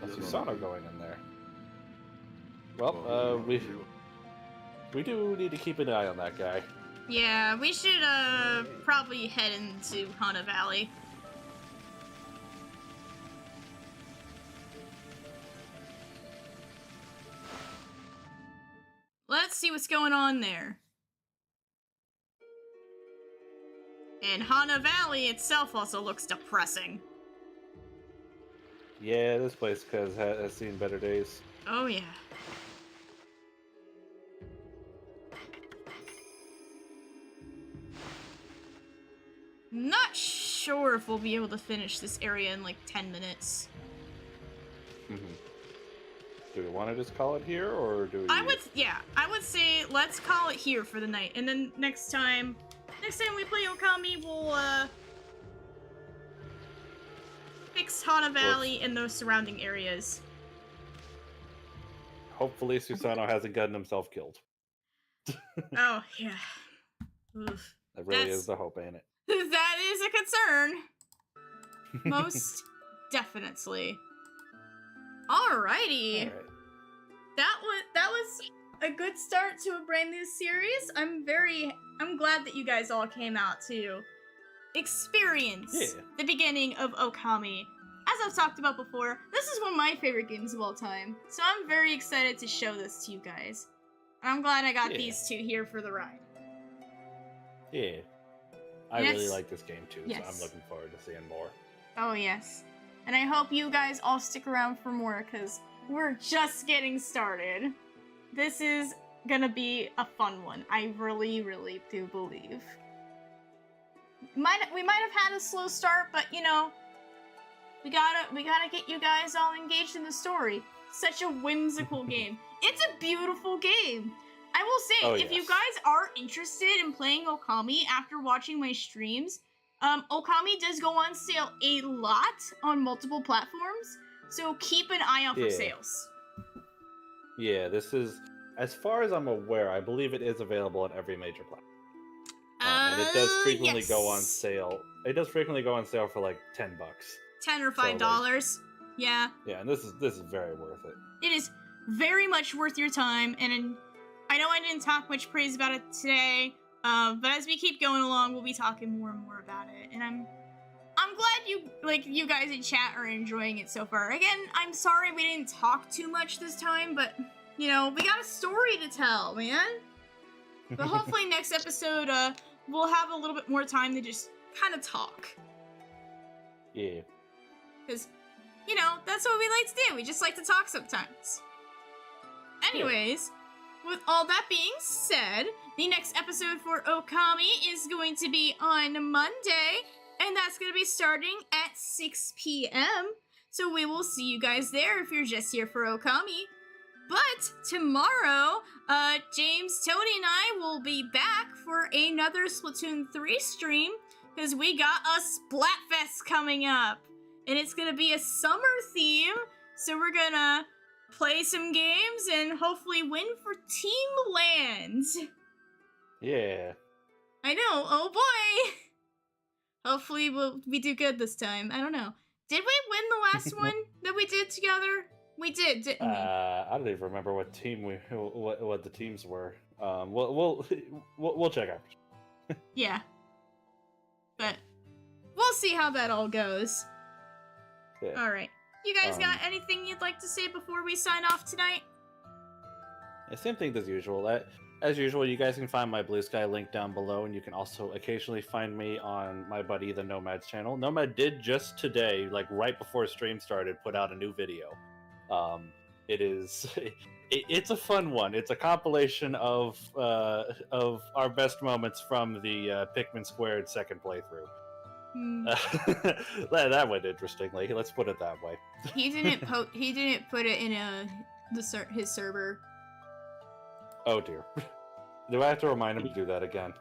That's Susano going in there. Well, we do need to keep an eye on that guy. Yeah, we should probably head into Hana Valley. Let's see what's going on there. And Hana Valley itself also looks depressing. Yeah, this place has seen better days. Oh yeah. Not sure if we'll be able to finish this area in like 10 minutes. Do we want to just call it here, or do we... I would say let's call it here for the night, and then next time we play Okami, we'll fix Hana Valley and those surrounding areas. Hopefully Susano hasn't gotten himself killed. Oh yeah. Oof. That really is the hope, ain't it? That is a concern. Most definitely. Alrighty. All right. That was a good start to a brand new series. I'm glad that you guys all came out to experience the beginning of Okami. As I've talked about before, this is one of my favorite games of all time. So I'm very excited to show this to you guys. And I'm glad I got these two here for the ride. Yeah. I really like this game too, so I'm looking forward to seeing more. Oh yes. And I hope you guys all stick around for more, because we're just getting started. This is gonna be a fun one. I really, really do believe. We might have had a slow start, but you know, we gotta get you guys all engaged in the story. Such a whimsical game. It's a beautiful game. I will say, if you guys are interested in playing Okami after watching my streams, Okami does go on sale a lot on multiple platforms, so keep an eye out for sales. Yeah, this is, as far as I'm aware, I believe it is available on every major platform. And it does frequently go on sale. It does frequently go on sale for like $10. $10 or $5. Yeah. Yeah, and this is very worth it. It is very much worth your time, and I know I didn't talk much praise about it today, but as we keep going along, we'll be talking more and more about it. And I'm glad you guys in chat are enjoying it so far. Again, I'm sorry we didn't talk too much this time, but you know, we got a story to tell, man. But hopefully next episode, we'll have a little bit more time to just kind of talk. Yeah. Because, you know, that's what we like to do. We just like to talk sometimes. Anyways, with all that being said, the next episode for Okami is going to be on Monday, and that's going to be starting at 6 p.m. So we will see you guys there if you're just here for Okami. But tomorrow, James, Tony, and I will be back for another Splatoon 3 stream, because we got a Splatfest coming up. And it's going to be a summer theme, so we're going to play some games and hopefully win for Team Land. Yeah. I know, oh boy! Hopefully we do good this time. I don't know. Did we win the last one that we did together? We did, didn't we? I don't even remember what team what the teams were. We'll check out. Yeah. But we'll see how that all goes. Yeah. Alright. You guys got anything you'd like to say before we sign off tonight? Yeah, same thing as usual. As usual, you guys can find my Blue Sky link down below, and you can also occasionally find me on my buddy the Nomad's channel. Nomad did just today, like right before stream started, put out a new video. It's a fun one. It's a compilation of our best moments from the Pikmin Squared second playthrough. That went interestingly. Let's put it that way. He didn't put it in his server. Oh dear. Do I have to remind him to do that again?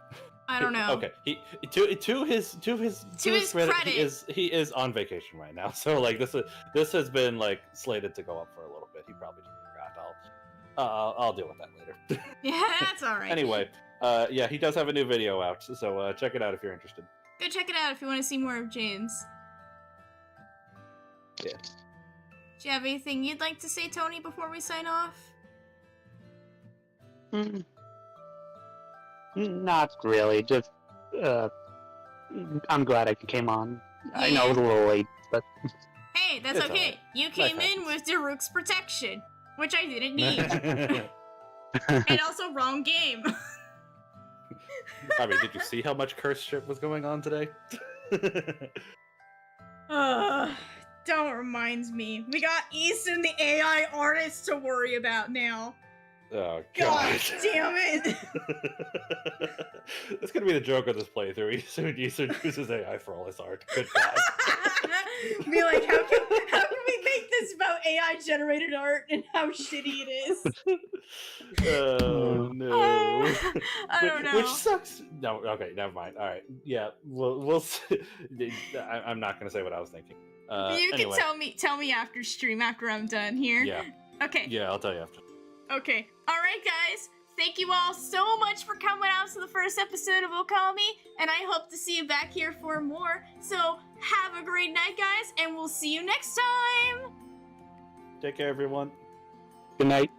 I don't know. Okay. To his credit, he is on vacation right now. So like this has been like slated to go up for a little bit. He probably just forgot. I'll deal with that later. Yeah, that's all right. Anyway, yeah, he does have a new video out, so check it out if you're interested. Go check it out if you want to see more of James. Yeah. Do you have anything you'd like to say, Tony, before we sign off? Not really. Just, I'm glad I came on. I know it was a little late, but Hey, that's It's okay. alright. You came in with Daruk's protection, which I didn't need. And also, wrong game. I mean, did you see how much curse shit was going on today? Don't remind me. We got Easton, the AI artist, to worry about now. Oh, God damn it. That's gonna be the joke of this playthrough. Easton uses AI for all his art. Good God. Be like, how can we make this about AI generated art and how shitty it is? Oh no. I don't know. Which sucks. No, okay, never mind. All right, yeah, we'll see. I'm not gonna say what I was thinking. You can Anyway. tell me after stream, after I'm done here. Yeah. Okay. Yeah, I'll tell you after. Okay. All right, guys. Thank you all so much for coming out to the first episode of Okami, and I hope to see you back here for more. So have a great night, guys, and we'll see you next time. Take care, everyone. good night.